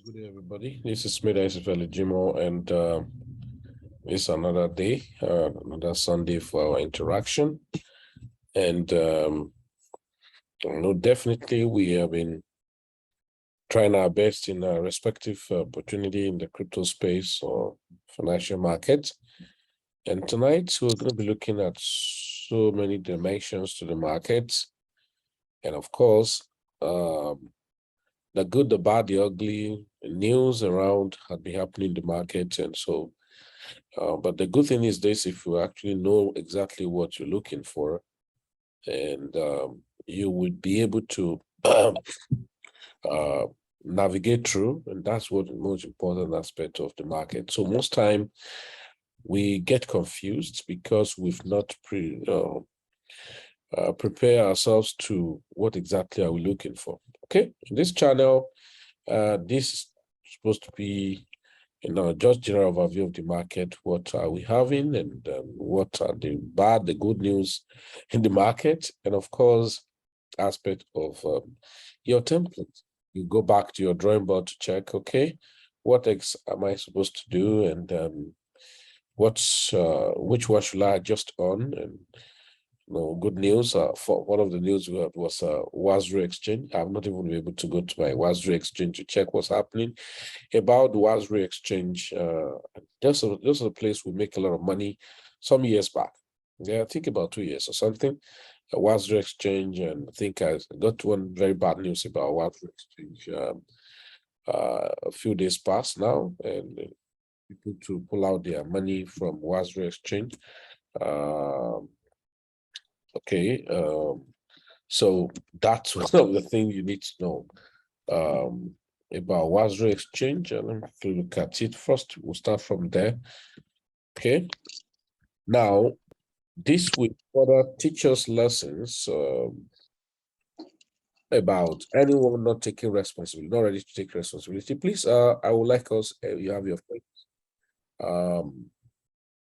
Good day, everybody. This is Smith Jimo, and it's another day, another Sunday for our interaction. And definitely we have been trying our best in our respective opportunity in the crypto space or financial market. And tonight we're going to be looking at so many dimensions to the markets, and of course, the good, the bad, the ugly news around had been happening in the market. And so, but the good thing is this: if you actually know exactly what you're looking for, and you would be able to navigate through, and that's what the most important aspect of the market. So most time we get confused because we've not prepare ourselves to what exactly are we looking for. Okay, in this channel, this is supposed to be, just general overview of the market. What are we having, and what are the bad, the good news in the market, and of course, aspect of your template. You go back to your drawing board to check. Okay, what am I supposed to do, and which one should I adjust on, and good news. For one of the news we had was WASRI exchange. I've not even been able to go to my WASRI exchange to check what's happening about the WASRI exchange. Those are the place we make a lot of money some years back. Yeah, I think about 2 years or something. WASRI exchange, and I think I got one very bad news about WASRI exchange a few days past now, and people to pull out their money from WASRI exchange. Okay, so that's one of the things you need to know about WASRI exchange. And let me look at it first. We'll start from there. Okay, now this will further teach us lessons about anyone not taking responsibility, not ready to take responsibility. Please, I would like us, you have your friends.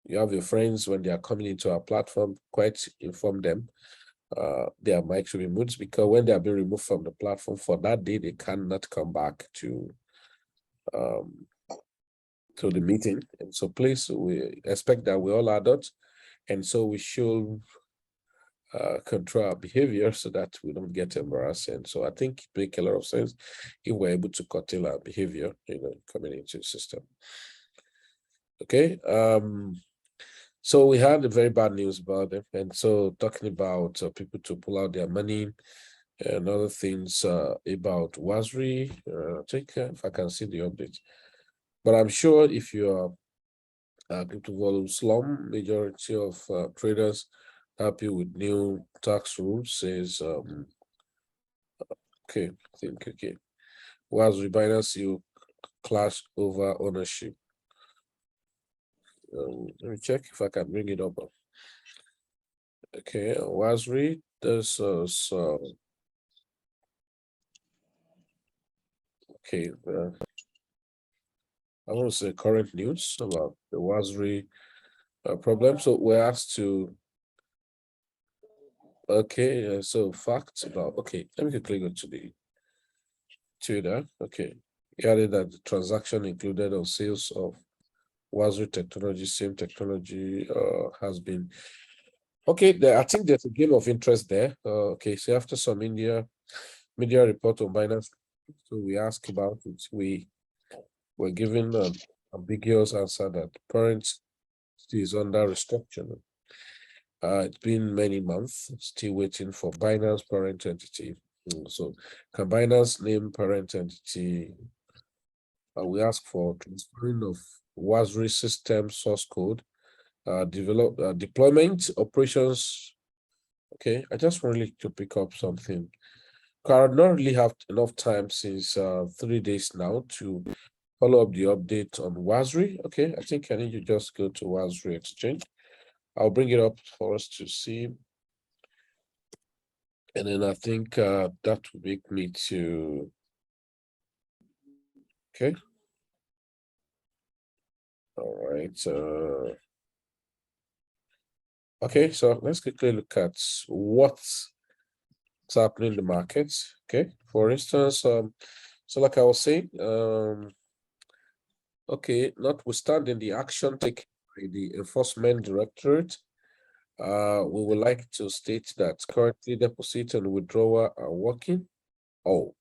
You have your friends when they are coming into our platform, quite inform them. Their mics will be muted, because when they are being removed from the platform for that day, they cannot come back to the meeting. And so please, we expect that we're all adults, and so we should control our behavior so that we don't get embarrassed. And so I think it makes a lot of sense if we're able to curtail our behavior, coming into the system. Okay. So we had the very bad news about them, and so talking about people to pull out their money and other things about WASRI. I think if I can see the update, but I'm sure if you are crypto volume slump, majority of traders happy with new tax rules. Says okay, I think okay. WASRI Binance, you clash over ownership. Let me check if I can bring it up. Okay, WASRI, this is okay. I want to say current news about the WASRI problem. So we're asked to. Okay, so facts about. Okay, let me quickly go to the Twitter. Okay, he added that the transaction included on sales of WASRI technology, same technology has been. Okay, I think there's a game of interest there. Okay, so after some media report on Binance, so we asked about it. We were given an ambiguous answer that parent is under restructuring. It's been many months, still waiting for Binance parent entity. So can Binance name parent entity? We ask for transferring of WASRI system source code, deployment operations. Okay, I just wanted to pick up something. I not really have enough time since 3 days now to follow up the update on WASRI. Okay, I think I need to just go to WASRI exchange. I'll bring it up for us to see. And then I think that would make me to, okay. All right. Okay, so let's quickly look at what's happening in the markets. Okay, for instance, So like I was saying, okay, notwithstanding the action taken by the Enforcement Directorate, we would like to state that currently deposit and withdrawal are working. Oh,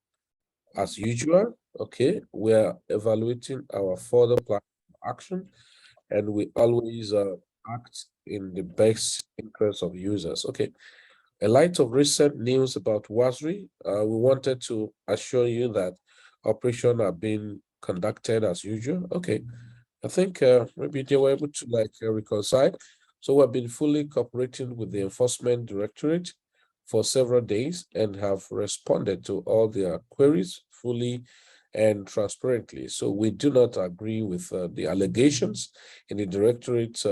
as usual, okay, we are evaluating our further plan of action, and we always act in the best interest of users. Okay. In light of recent news about WASRI, we wanted to assure you that operations are being conducted as usual. Okay, I think maybe they were able to like reconcile. So we've been fully cooperating with the Enforcement Directorate for several days and have responded to all their queries fully and transparently. So we do not agree with the allegations in the Directorate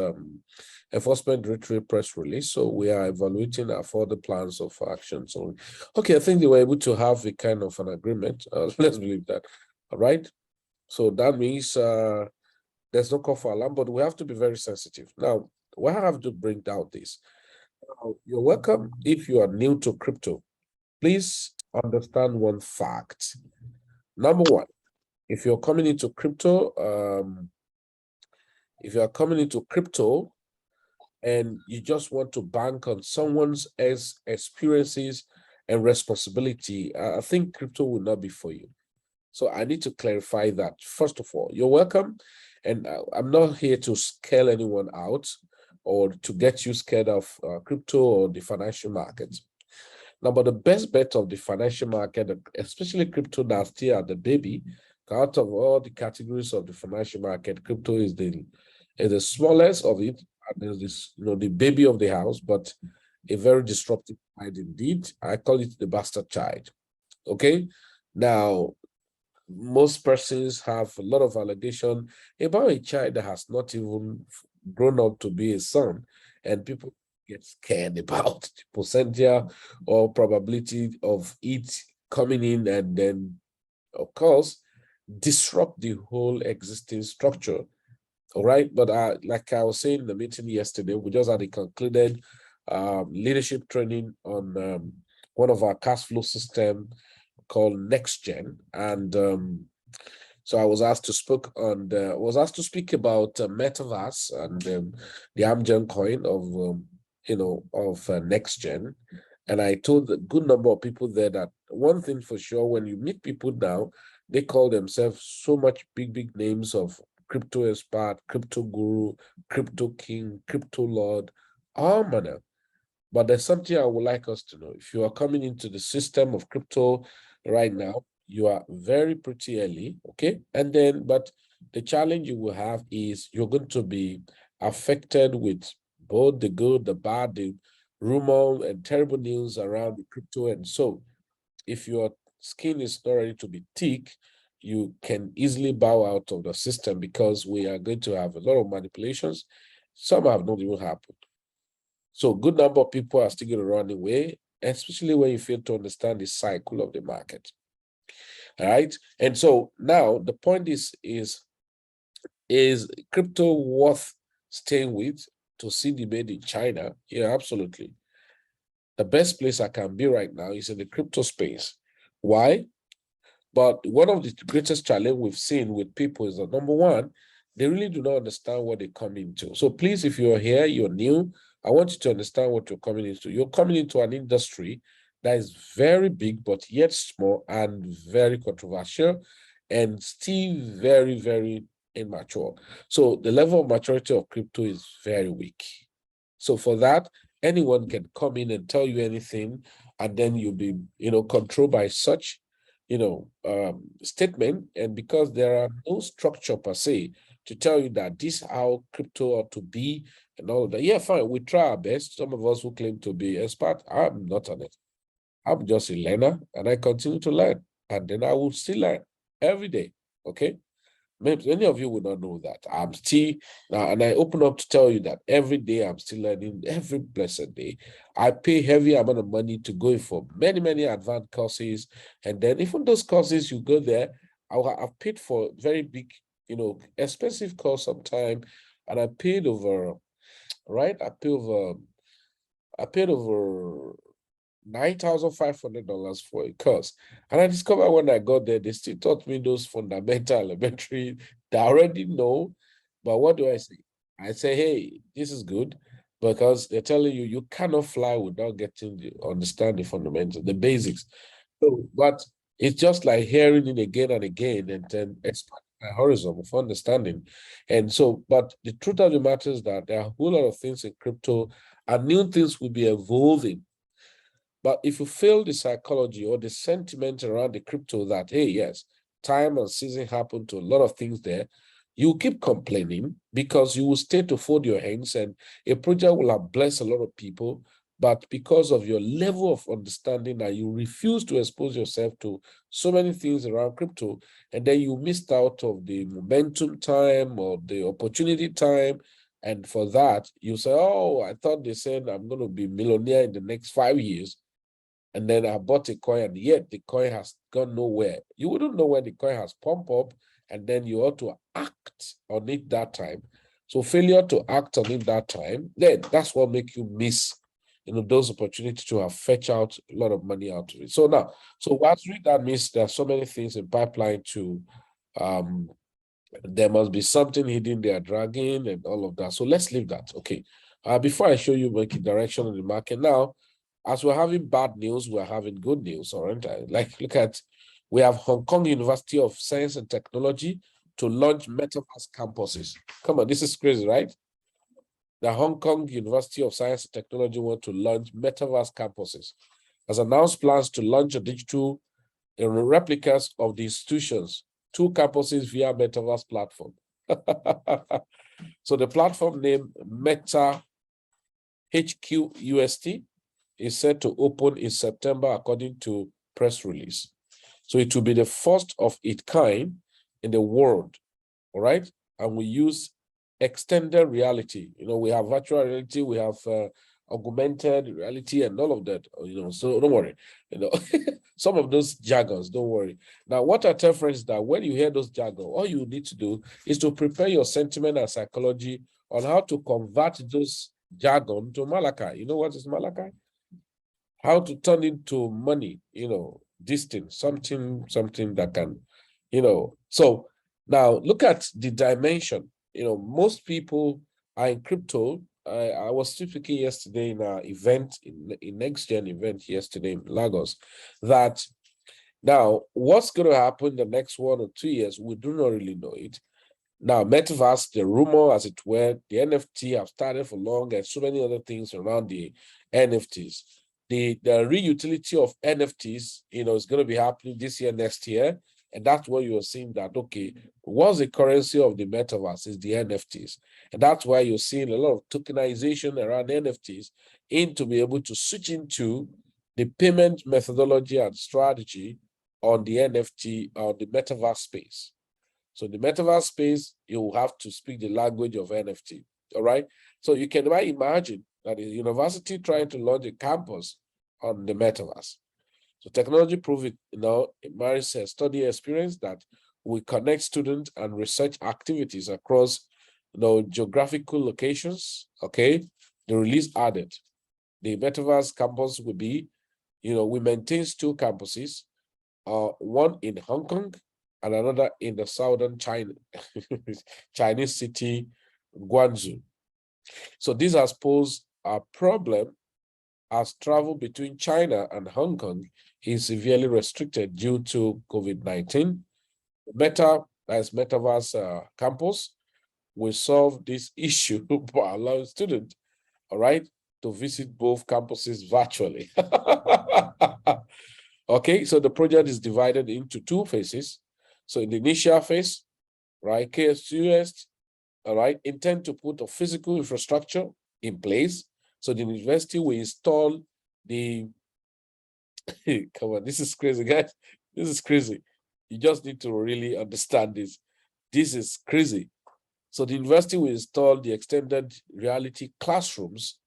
Enforcement Directorate press release. So we are evaluating our further plans of action. So, okay, I think they were able to have a kind of an agreement. Let's believe that. All right. So that means there's no call for alarm, but we have to be very sensitive. Now, why I have to bring down this? You're welcome. If you are new to crypto, please understand one fact. Number one, if you're coming into crypto, and you just want to bank on someone's experiences and responsibility, I think crypto will not be for you. So I need to clarify that. First of all, you're welcome. And I'm not here to scare anyone out or to get you scared of crypto or the financial market. Now, but the best bet of the financial market, especially crypto that's still at the baby, out of all the categories of the financial market, crypto is the smallest of it. And there's this, the baby of the house, but a very disruptive child indeed. I call it the bastard child. Okay. Now, most persons have a lot of allegation about a child that has not even grown up to be a son, and people get scared about the percentage or probability of it coming in and then, of course, disrupt the whole existing structure. All right, but like I was saying in the meeting yesterday, we just had a concluded leadership training on one of our cash flow system called NEXTGEN, and so I was asked to speak about metaverse and the Amgen coin of NEXTGEN, and I told a good number of people there that one thing for sure, when you meet people now, they call themselves so much big names of crypto expert, crypto guru, crypto king, crypto lord, all manner. But there's something I would like us to know. If you are coming into the system of crypto right now, you are very pretty early, okay? And then, but the challenge you will have is you're going to be affected with both the good, the bad, the rumor and terrible news around the crypto. And so if your skin is not ready to be thick, you can easily bow out of the system because we are going to have a lot of manipulations. Some have not even happened. So good number of people are still going to run away, especially when you fail to understand the cycle of the market. All right. And so now the point is crypto worth staying with to see the made in China? Yeah, absolutely. The best place I can be right now is in the crypto space. Why? But one of the greatest challenge we've seen with people is that, number one, they really do not understand what they come into. So please, if you're here, you're new, I want you to understand what you're coming into. You're coming into an industry that is very big, but yet small and very controversial and still very immature. So the level of maturity of crypto is very weak. So for that, anyone can come in and tell you anything, and then you'll be, controlled by such, statement. And because there are no structure per se to tell you that this is how crypto ought to be and all of that. Yeah, fine, we try our best. Some of us who claim to be expert, I'm not on it. I'm just a learner, and I continue to learn, and then I will still learn every day. Okay. Maybe many of you would not know that I'm still now, and I open up to tell you that every day I'm still learning, every blessed day. I pay heavy amount of money to go for many advanced courses, and then even those courses you go there, I've paid for very big, expensive course sometime, and I paid over, right? I paid over $9,500 for a course. And I discovered when I got there, they still taught me those fundamental elementary that I already know. But what do I say? I say, hey, this is good because they're telling you you cannot fly without getting the understand the fundamentals, the basics. So, but it's just like hearing it again and again and then expanding my horizon of understanding. And so, but the truth of the matter is that there are a whole lot of things in crypto and new things will be evolving. But if you feel the psychology or the sentiment around the crypto that, hey, yes, time and season happen to a lot of things there, you keep complaining because you will stay to fold your hands and a project will have blessed a lot of people. But because of your level of understanding that you refuse to expose yourself to so many things around crypto, and then you missed out of the momentum time or the opportunity time. And for that, you say, oh, I thought they said I'm going to be millionaire in the next 5 years. And then I bought a coin, and yet the coin has gone nowhere. You wouldn't know when the coin has pumped up, and then you ought to act on it that time. So failure to act on it that time, then that's what make you miss, those opportunities to have fetch out a lot of money out of it. So now, so what's really that means there are so many things in pipeline to there must be something hidden they are dragging and all of that. So let's leave that. Okay. Before I show you making direction on the market now, as we're having bad news, we're having good news, aren't I? Like, look at, we have Hong Kong University of Science and Technology to launch metaverse campuses. Come on, this is crazy, right? The Hong Kong University of Science and Technology want to launch metaverse campuses, has announced plans to launch a digital replicas of the institutions, 2 campuses via metaverse platform. So the platform name Meta HQUST is set to open in September according to press release. So it will be the first of its kind in the world, all right? And we use extended reality. We have virtual reality, we have augmented reality and all of that, so don't worry. Some of those jargons, don't worry. Now, what I tell friends is that when you hear those jargons, all you need to do is to prepare your sentiment and psychology on how to convert those jargon to Malachi. You know what is Malachi? How to turn into money, this thing, something that can, So now look at the dimension. Most people are in crypto. I was speaking yesterday in an event, in NEXTGEN event yesterday in Lagos, that now what's going to happen the next 1 or 2 years, we do not really know it. Now, metaverse, the rumor, as it were, the NFT have started for long, and so many other things around the NFTs. The real utility of NFTs, is going to be happening this year, next year, and that's where you're seeing that, okay, what's the currency of the metaverse is the NFTs. And that's why you're seeing a lot of tokenization around NFTs to be able to switch into the payment methodology and strategy on the NFT or the metaverse space. So the metaverse space, you will have to speak the language of NFT, all right? So you can imagine that a university trying to launch a campus on the metaverse. So technology prove it, Maris says, study experience that we connect student and research activities across, geographical locations, okay? The release added. The metaverse campus will be, we maintain 2 campuses, one in Hong Kong and another in the southern China, Chinese city, Guangzhou. So this has posed a problem as travel between China and Hong Kong is severely restricted due to COVID-19. Meta, as Metaverse campus, will solve this issue by allowing students, all right, to visit both campuses virtually. Okay, so the project is divided into 2 phases. So in the initial phase, right, KSUS, all right, intend to put a physical infrastructure in place. So the university will install the, come on, this is crazy, guys. This is crazy. You just need to really understand this. This is crazy. So the university will install the extended reality classrooms,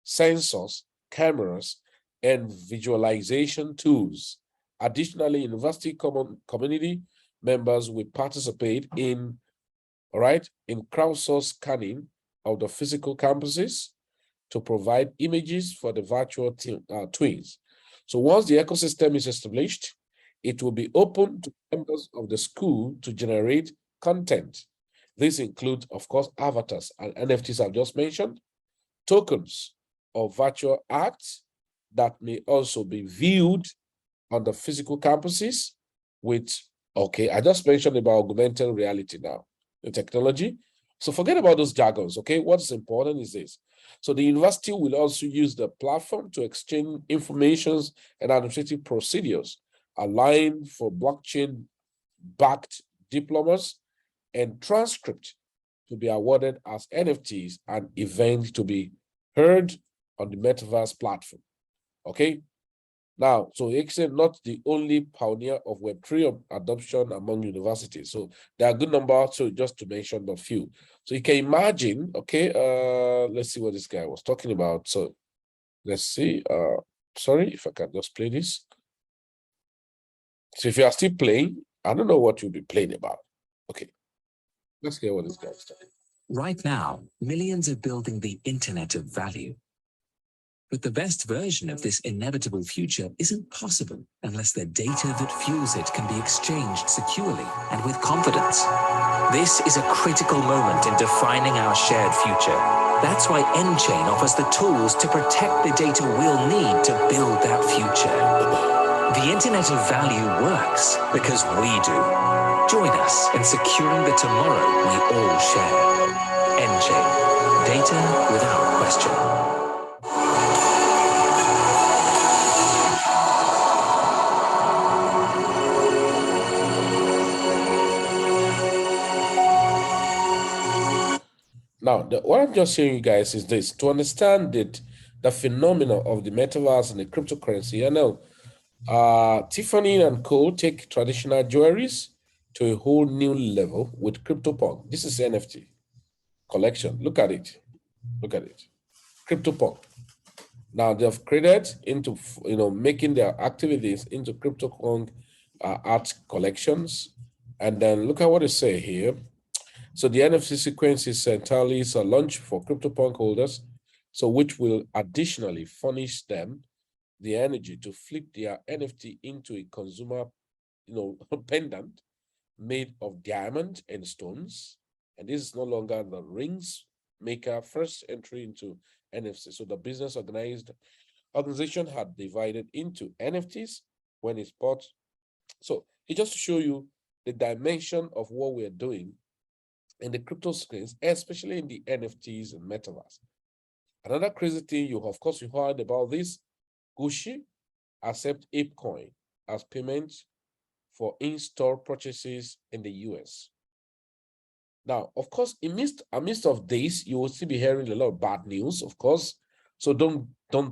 sensors, cameras, and visualization tools. Additionally, university community members will participate in, all right, in crowdsourced scanning of the physical campuses to provide images for the virtual twins. So once the ecosystem is established, it will be open to members of the school to generate content. This includes, of course, avatars and NFTs I've just mentioned, tokens or virtual arts that may also be viewed on the physical campuses with, okay, I just mentioned about augmented reality now, the technology. So forget about those jargons, okay? What's important is this. So the university will also use the platform to exchange information and administrative procedures aligned for blockchain-backed diplomas and transcript to be awarded as NFTs and events to be heard on the metaverse platform. Okay. Now, so NEXTGEN not the only pioneer of Web3 adoption among universities. So there are a good number, so just to mention a few. So you can imagine, okay, let's see what this guy was talking about. So let's see, sorry, if I can just play this. So if you are still playing, I don't know what you'll be playing about. Okay, let's hear what this guy is talking. Right now, millions are building the internet of value. But the best version of this inevitable future isn't possible unless the data that fuels it can be exchanged securely and with confidence. This is a critical moment in defining our shared future. That's why NChain offers the tools to protect the data we'll need to build that future. The Internet of Value works because we do. Join us in securing the tomorrow we all share. NChain, data without question. Now, what I'm just showing you guys is this. To understand it, the phenomena of the metaverse and the cryptocurrency, I know Tiffany and Co. take traditional jewelries to a whole new level with CryptoPunk. This is NFT collection. Look at it. Look at it. CryptoPunk. Now they've created into, making their activities into CryptoPunk art collections. And then look at what they say here. So the NFT sequence is entirely a launch for CryptoPunk holders, so which will additionally furnish them the energy to flip their NFT into a consumer, pendant made of diamond and stones. And this is no longer the rings maker first entry into NFT. So the business organization had divided into NFTs when it's bought. So it just to show you the dimension of what we're doing in the crypto space, especially in the NFTs and metaverse. Another crazy thing, you heard about this. Gucci accept ApeCoin as payment for in-store purchases in the US. Now, of course, amidst of this, you will still be hearing a lot of bad news, of course. So don't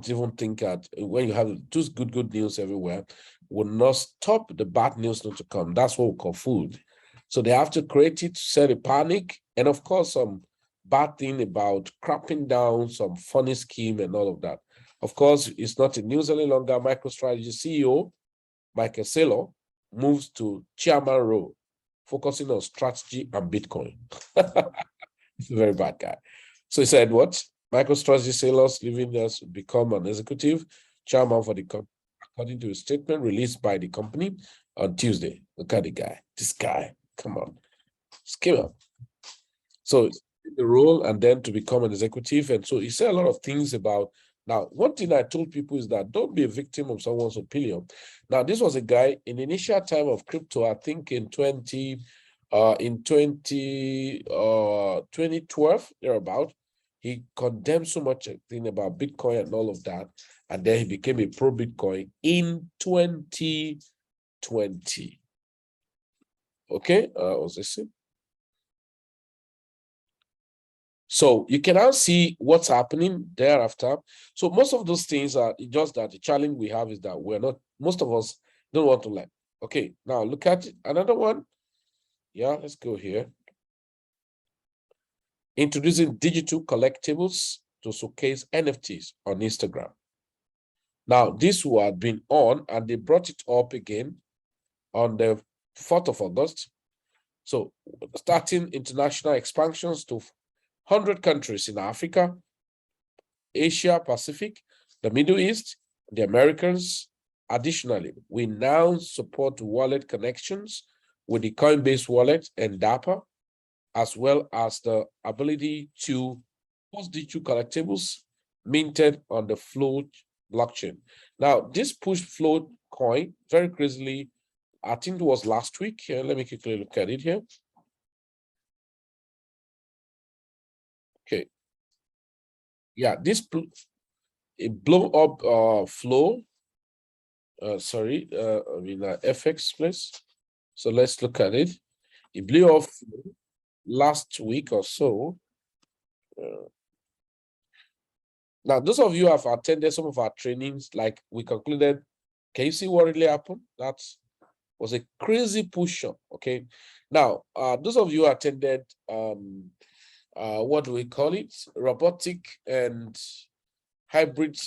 even think that when you have just good news everywhere, will not stop the bad news not to come. That's what we call food. So they have to create it to set a panic. And of course, some bad thing about crapping down some funny scheme and all of that. Of course, it's not in news any longer. MicroStrategy CEO, Michael Saylor, moves to chairman role, focusing on strategy and Bitcoin. He's a very bad guy. So he said, what? MicroStrategy Saylor's leaving us to become an executive chairman for the company, according to a statement released by the company on Tuesday. Look at the guy. This guy. Come on, scale up. So the role and then to become an executive. And so he said a lot of things about, now, one thing I told people is that don't be a victim of someone's opinion. Now, this was a guy in the initial time of crypto, I think in 2012, thereabout, he condemned so much thing about Bitcoin and all of that. And then he became a pro-Bitcoin in 2020. Okay, was this it? So you can now see what's happening thereafter. So most of those things are just that the challenge we have is that most of us don't want to learn. Okay, now look at another one. Yeah, let's go here. Introducing digital collectibles to showcase NFTs on Instagram. Now, this had been on, and they brought it up again on the 4th of August. So starting international expansions to 100 countries in Africa, Asia, Pacific, the Middle East, the Americas, additionally, we now support wallet connections with the Coinbase wallet and Dapper, as well as the ability to post digital collectibles minted on the Float blockchain. Now, this push Float coin very crazily, I think it was last week. Let me quickly look at it here. Okay. Yeah, this it blew up flow. FX, please. So let's look at it. It blew off last week or so. Now, those of you who have attended some of our trainings, like we concluded, can you see what really happened? That was a crazy push up. Okay. Now, those of you who attended what do we call it? Robotic and hybrid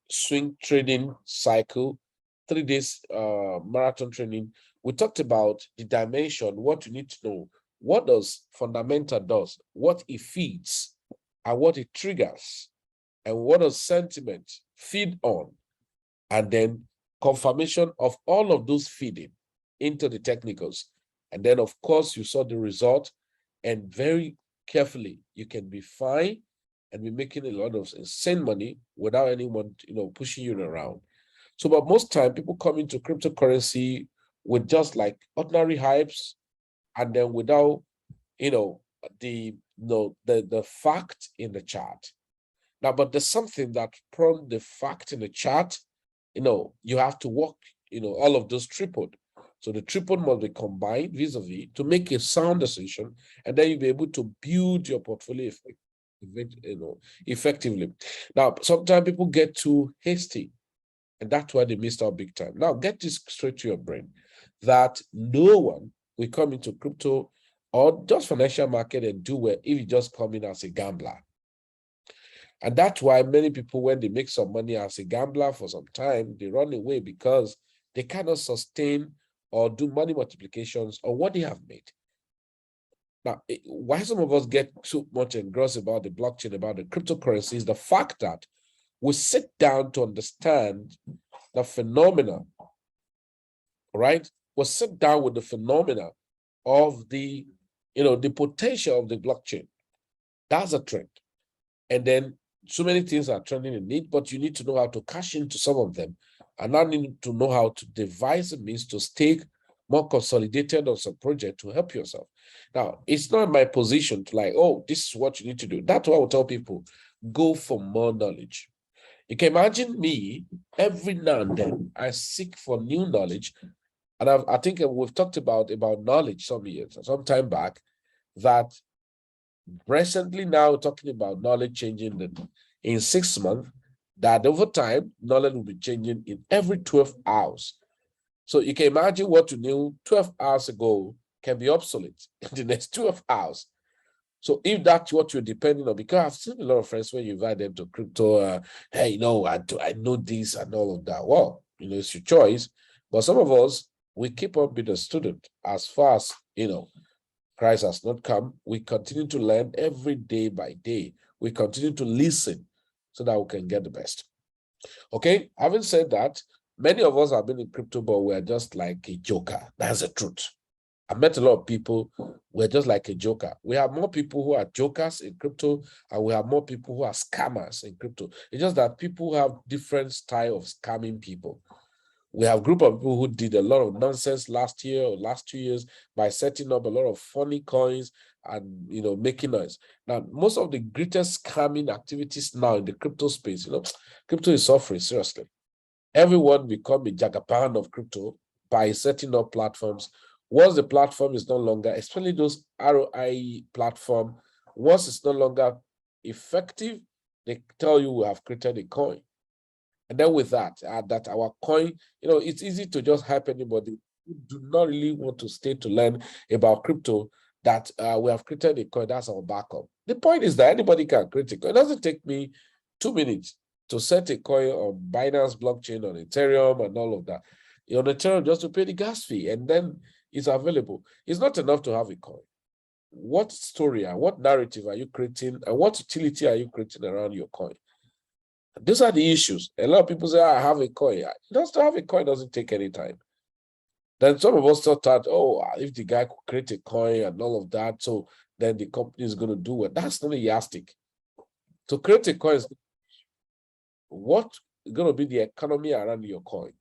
swing trading cycle, 3 days marathon training. We talked about the dimension, what you need to know, what does fundamental does, what it feeds, and what it triggers, and what does sentiment feed on, and then confirmation of all of those feeding into the technicals. And then, of course, you saw the result, and very carefully, you can be fine and be making a lot of insane money without anyone, pushing you around. So, but most time people come into cryptocurrency with just like ordinary hypes, and then without, the fact in the chart. Now, but there's something that from the fact in the chart, you have to work, all of those tripled. So the tripled must be combined vis-a-vis to make a sound decision, and then you'll be able to build your portfolio effectively. Now, sometimes people get too hasty, and that's why they missed out big time. Now, get this straight to your brain, that no one will come into crypto or just financial market and do well if you just come in as a gambler. And that's why many people, when they make some money as a gambler for some time, they run away because they cannot sustain or do money multiplications on what they have made. Now, why some of us get so much engrossed about the blockchain, about the cryptocurrency, is the fact that we sit down to understand the phenomena, right? We sit down with the phenomena of the, the potential of the blockchain. That's a trend. And then so many things are trending in it, but you need to know how to cash into some of them. And now need to know how to devise a means to stake more consolidated on some project to help yourself. Now, it's not my position to like, oh, this is what you need to do. That's why I will tell people, go for more knowledge. You can imagine me, every now and then, I seek for new knowledge. And I think we've talked about knowledge some time back, that recently now talking about knowledge changing in 6 months, that over time, knowledge will be changing in every 12 hours. So you can imagine what you knew 12 hours ago can be obsolete in the next 12 hours. So if that's what you're depending on, because I've seen a lot of friends when you invite them to crypto, hey, I know this and all of that. Well, it's your choice. But some of us, we keep on being a student as far as, Christ has not come. We continue to learn every day by day. We continue to listen so that we can get the best. Okay, having said that, many of us have been in crypto, but we're just like a joker. That's the truth. I met a lot of people, we're just like a joker. We have more people who are jokers in crypto, and we have more people who are scammers in crypto. It's just that people have different style of scamming people. We have a group of people who did a lot of nonsense last year or last 2 years by setting up a lot of funny coins and making noise. Now, most of the greatest scamming activities now in the crypto space, crypto is suffering seriously. Everyone become a jagaban of crypto by setting up platforms. Once the platform is no longer, especially those ROI platform, once it's no longer effective, they tell you we have created a coin. And then with that, that our coin, it's easy to just hype anybody who do not really want to stay to learn about crypto, that we have created a coin, that's our backup. The point is that anybody can create a coin. It doesn't take me 2 minutes to set a coin on Binance blockchain, on Ethereum and all of that. On Ethereum, just to pay the gas fee, and then it's available. It's not enough to have a coin. What story and what narrative are you creating, and what utility are you creating around your coin? These are the issues. A lot of people say, I have a coin. Just to have a coin doesn't take any time. Then some of us thought that, oh, if the guy could create a coin and all of that, so then the company is going to do it. That's not a yardstick. To create a coin, what is going to be the economy around your coin?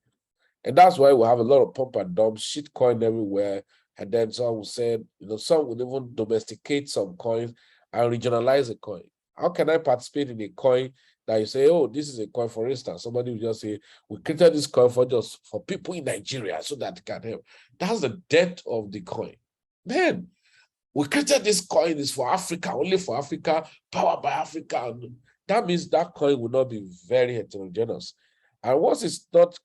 And that's why we have a lot of pump and dump, shit coin everywhere. And then some will say, some will even domesticate some coins and regionalize a coin. How can I participate in a coin that you say, oh, this is a coin, for instance? Somebody will just say, we created this coin for people in Nigeria so that they can help. That's the death of the coin. Then we created this coin is for Africa, only for Africa, powered by Africa. That means that coin will not be very heterogeneous. And once it's not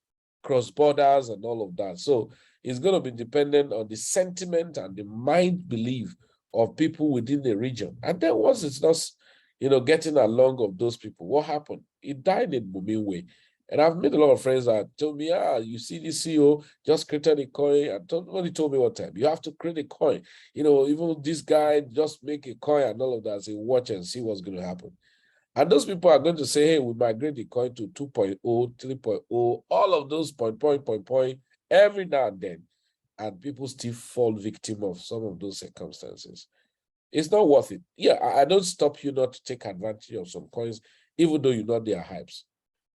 cross borders and all of that, so it's going to be dependent on the sentiment and the mind belief of people within the region. And then once it's not, getting along of those people, what happened? It died in booming way. And I've made a lot of friends that told me, you see this CEO just created a coin. And somebody told me one time, you have to create a coin. Even this guy just make a coin and all of that. Say, watch and see what's going to happen. And those people are going to say, hey, we migrate the coin to 2.0, 3.0, all of those point, every now and then. And people still fall victim of some of those circumstances. It's not worth it. Yeah, I don't stop you not to take advantage of some coins, even though you know they are hypes.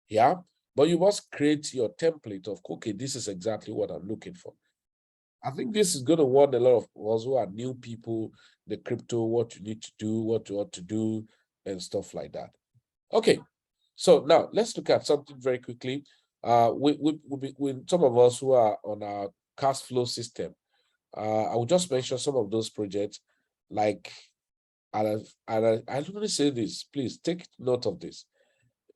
Yeah, but you must create your template of, okay, this is exactly what I'm looking for. I think this is going to warn a lot of us who are new people, the crypto, what you need to do, what you ought to do, and stuff like that. Okay, so now let's look at something very quickly. With some of us who are on our cash flow system, I will just mention some of those projects. Like, and I only say this, please take note of this.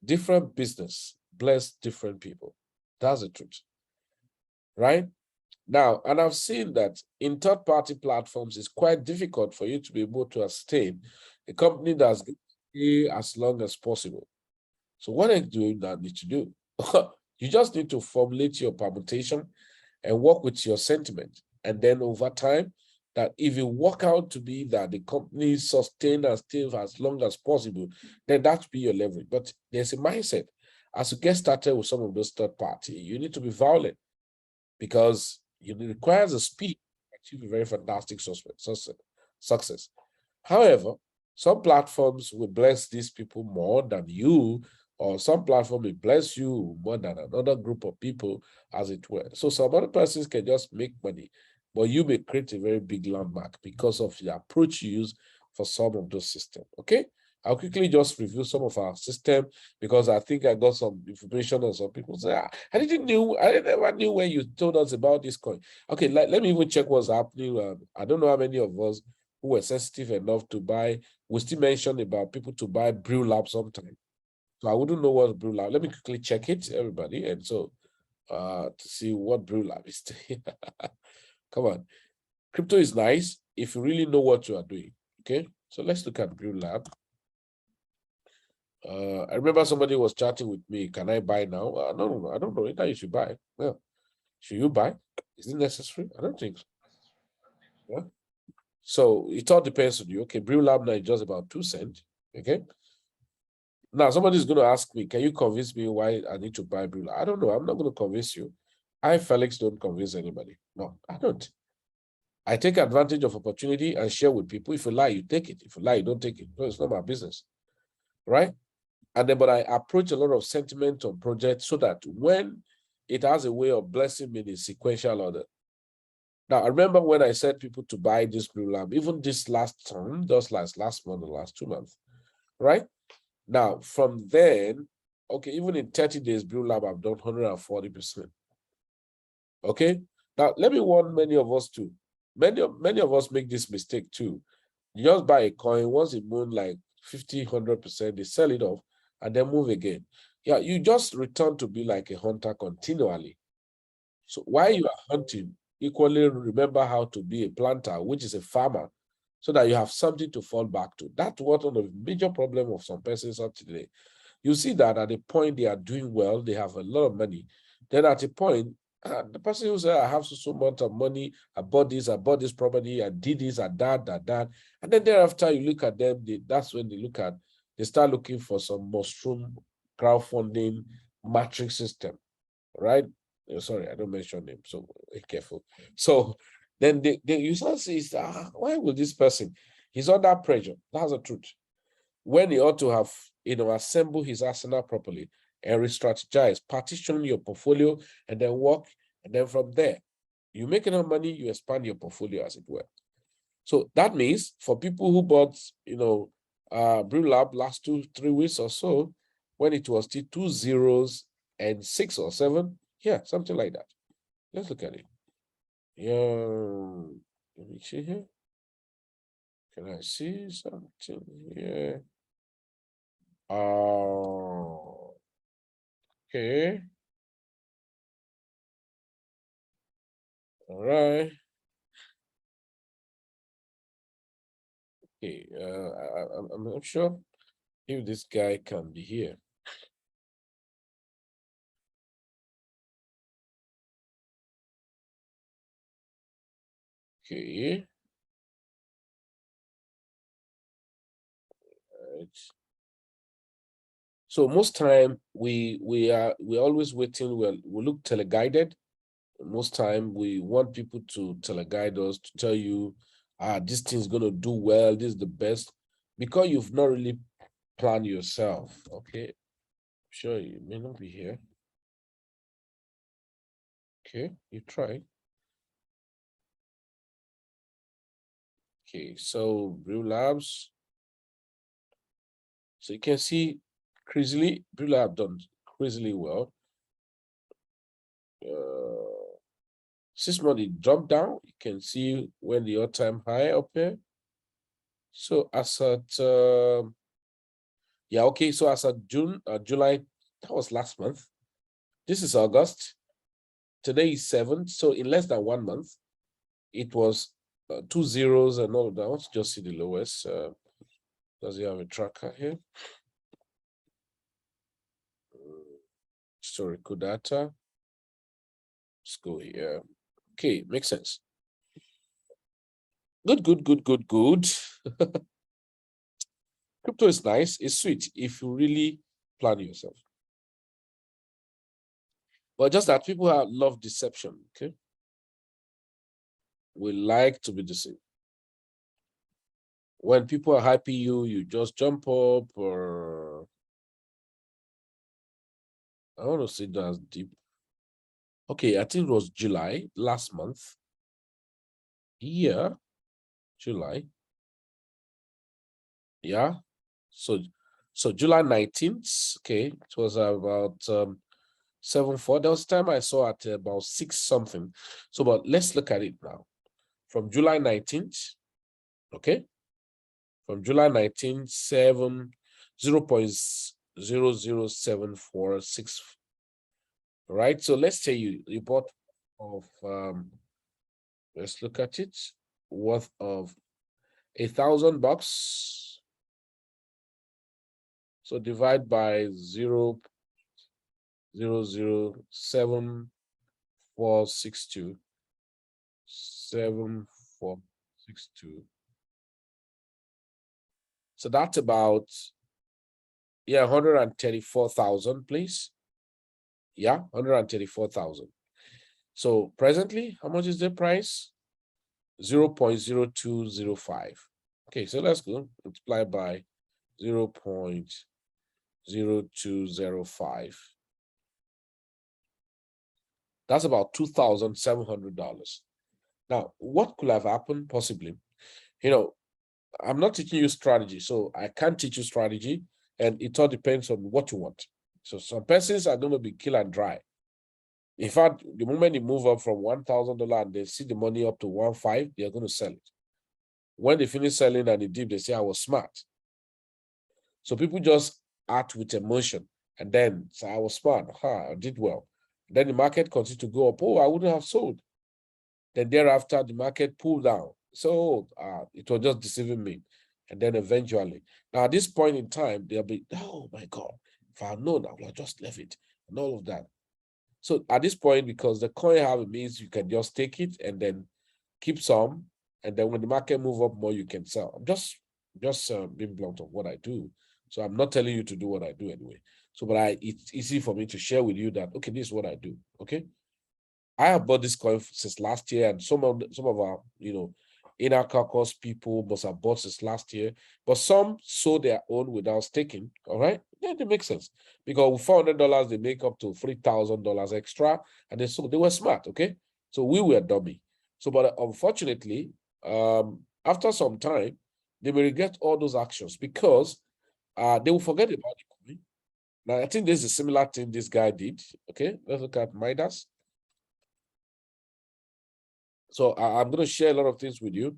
Different business bless different people. That's the truth, right? Now, and I've seen that in third-party platforms, it's quite difficult for you to be able to sustain a company that's going to stay as long as possible. So what are you need to do? You just need to formulate your permutation and work with your sentiment. And then over time, that if you work out to be that the company sustain and stay as long as possible, then that will be your leverage. But there's a mindset. As you get started with some of those third party, you need to be violent because it requires a speed to achieve a very fantastic success. However, some platforms will bless these people more than you, or some platform will bless you more than another group of people, as it were. So some other persons can just make money, but you may create a very big landmark because of the approach you use for some of those systems. Okay, I'll quickly just review some of our system because I think I got some information on some people say, I never knew when you told us about this coin. Okay, let me even check what's happening. I don't know how many of us who were sensitive enough to buy. We still mentioned about people to buy Brew Lab sometime. So I wouldn't know what Brew Lab. Let me quickly check it, everybody. And so to see what Brew Lab is doing. Come on. Crypto is nice if you really know what you are doing. Okay. So let's look at Brew Lab. I remember somebody was chatting with me. Can I buy now? No, I don't know. Either you should buy. Well, should you buy? Is it necessary? I don't think so. Yeah. So it all depends on you. Okay, Brew Lab now is just about 2 cents. Okay. Now somebody's going to ask me, can you convince me why I need to buy Brew Lab? I don't know. I'm not going to convince you. I, Felix, don't convince anybody. No, I don't. I take advantage of opportunity and share with people. If you lie, you take it. If you lie, you don't take it. No, it's not my business. Right? And then, but I approach a lot of sentiment on projects so that when it has a way of blessing me in a sequential order. Now, I remember when I said people to buy this Brew Lab, even this last time, just last month, the last 2 months, right? Now, from then, okay, even in 30 days, Brew Lab, I've done 140%. Okay? Now, let me warn many of us too. Many of us make this mistake too. You just buy a coin, once it moves like 50, 100%, they sell it off and then move again. Yeah, you just return to be like a hunter continually. So while you are hunting, equally remember how to be a planter, which is a farmer, so that you have something to fall back to. That's one of the major problems of some persons up today. You see that at the point they are doing well, they have a lot of money. Then at a point, the person who said, I have so much of money, I bought this property, I did this, I that. And then thereafter, you look at them, that's when they start looking for some mushroom crowdfunding matrix system, right? Sorry, I don't mention name, so be careful. So then the user says, why will this person? He's under pressure. That's the truth. When he ought to have, assemble his arsenal properly and re-strategize, partition your portfolio, and then work, and then from there, you make enough money, you expand your portfolio, as it were. So that means for people who bought, Brew Lab last 2-3 weeks or so, when it was still 2 zeros and 6 or 7, yeah, something like that. Let's look at it. Yeah, let me see here. Can I see something here? Oh, okay. All right. Okay. I'm not sure if this guy can be here. Okay. All right. So most time we're always waiting. We look teleguided. Most time we want people to teleguide us to tell you, this thing's gonna do well. This is the best, because you've not really planned yourself. Okay, sure, you may not be here. Okay, you try. Okay, so Brew Labs. So you can see crazily, Brew Lab done crazily well. 6 months it dropped down. You can see when the all-time high up here. So as at yeah, okay. So as at July, that was last month. This is August. Today is 7th. So in less than 1 month, it was 2 zeros and all of that. Let's just see the lowest. Does he have a tracker here? Historical data. Let's go here. Okay, makes sense. Good. Crypto is nice. It's sweet if you really plan yourself. But just that people love deception. Okay, we like to be deceived. When people are hyping you, you just jump up, or I want to see that as deep. Okay, I think it was July last month. Yeah, July. Yeah. So July 19th. Okay, it was about 7.4. That was the time I saw at about 6 something. So, but let's look at it now. From July 19th, okay, from July 19th, 0.007466. Right. So let's say you bought of let's look at it, worth of $1,000. So divide by 0.007462. 7462. So that's about, yeah, 134,000, please. Yeah, 134,000. So presently, how much is the price? 0.0205. Okay, so let's go multiply by 0.0205. That's about $2,700. Now, what could have happened possibly? I'm not teaching you strategy, so I can't teach you strategy, and it all depends on what you want. So some persons are going to be kill and dry. In fact, the moment you move up from $1,000 and they see the money up to 1.5, they're going to sell it. When they finish selling and the dip, they say, I was smart. So people just act with emotion and then say, I was smart, I did well. Then the market continues to go up. Oh, I wouldn't have sold. Then thereafter, the market pulled down. So it was just deceiving me. And then eventually, now at this point in time, they'll be, oh my God, if I had known, I would have just left it and all of that. So at this point, because the coin have, it means you can just take it and then keep some. And then when the market move up more, you can sell. I'm just being blunt of what I do. So I'm not telling you to do what I do anyway. So, but it's easy for me to share with you that, okay, this is what I do. Okay. I have bought this coin since last year, and some of our, inner caucus people must have bought since last year, but some sold their own without staking. All right, yeah, it makes sense because with $400 they make up to $3,000 extra, and they were smart. Okay, so we were dummy. So, but unfortunately, after some time, they may regret all those actions because they will forget about the coin. Now, I think this is a similar thing this guy did. Okay, let's look at Midas. So I'm going to share a lot of things with you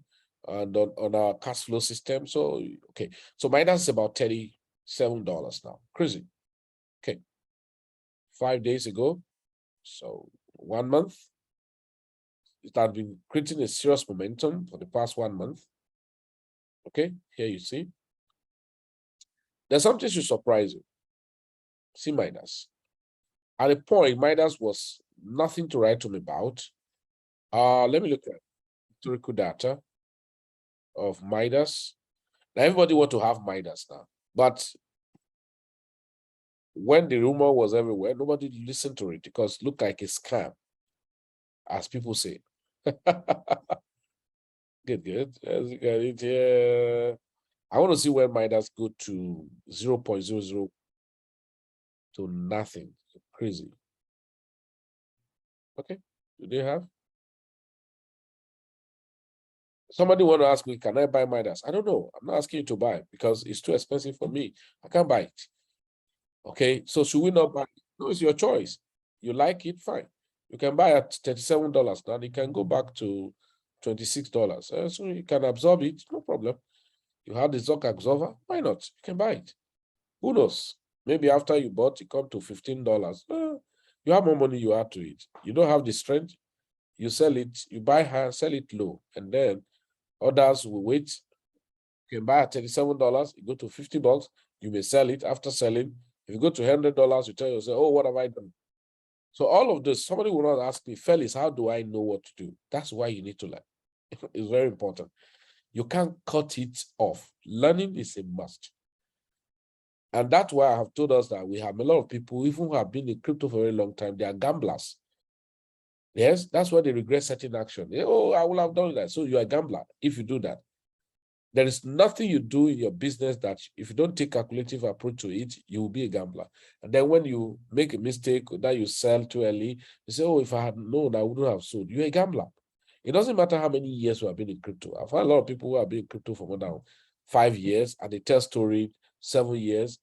and on our cash flow system. So, okay. So Midas is about $37 now. Crazy. Okay. 5 days ago. So 1 month. It has been creating a serious momentum for the past 1 month. Okay. Here you see. There's something to surprise you. See Midas. At a point, Midas was nothing to write home about. Let me look at historical data of Midas. Now, everybody want to have Midas now, but when the rumor was everywhere, nobody listened to it because it looked like a scam, as people say. Good. As you got it here. I want to see when Midas go to 0.00 to nothing. Crazy. Okay. Do they have? Somebody want to ask me, can I buy Midas? I don't know. I'm not asking you to buy because it's too expensive for me. I can't buy it. Okay. So should we not buy it? No, it's your choice. You like it, fine. You can buy at $37 now. It can go back to $26. So you can absorb it, no problem. You have the Zoc absorber, why not? You can buy it. Who knows? Maybe after you bought, it come to $15. You have more money you add to it. You don't have the strength, you sell it, you buy high, sell it low, and then others will wait. You can buy at $37, you go to $50, you may sell it. After selling, if you go to $100, you tell yourself, oh, what have I done? So all of this, somebody will not ask me, Felix, how do I know what to do? That's why you need to learn. It's very important. You can't cut it off. Learning is a must. And that's why I have told us that we have a lot of people, even who have been in crypto for a very long time, they are gamblers. Yes, that's why they regret certain action. Oh, I will have done that. So you're a gambler if you do that. There is nothing you do in your business that if you don't take a calculative approach to it, you will be a gambler. And then when you make a mistake that you sell too early, you say, oh, if I had known, I wouldn't have sold. You're a gambler. It doesn't matter how many years we have been in crypto. I've had a lot of people who have been in crypto for more than 5 years and they tell story 7 years.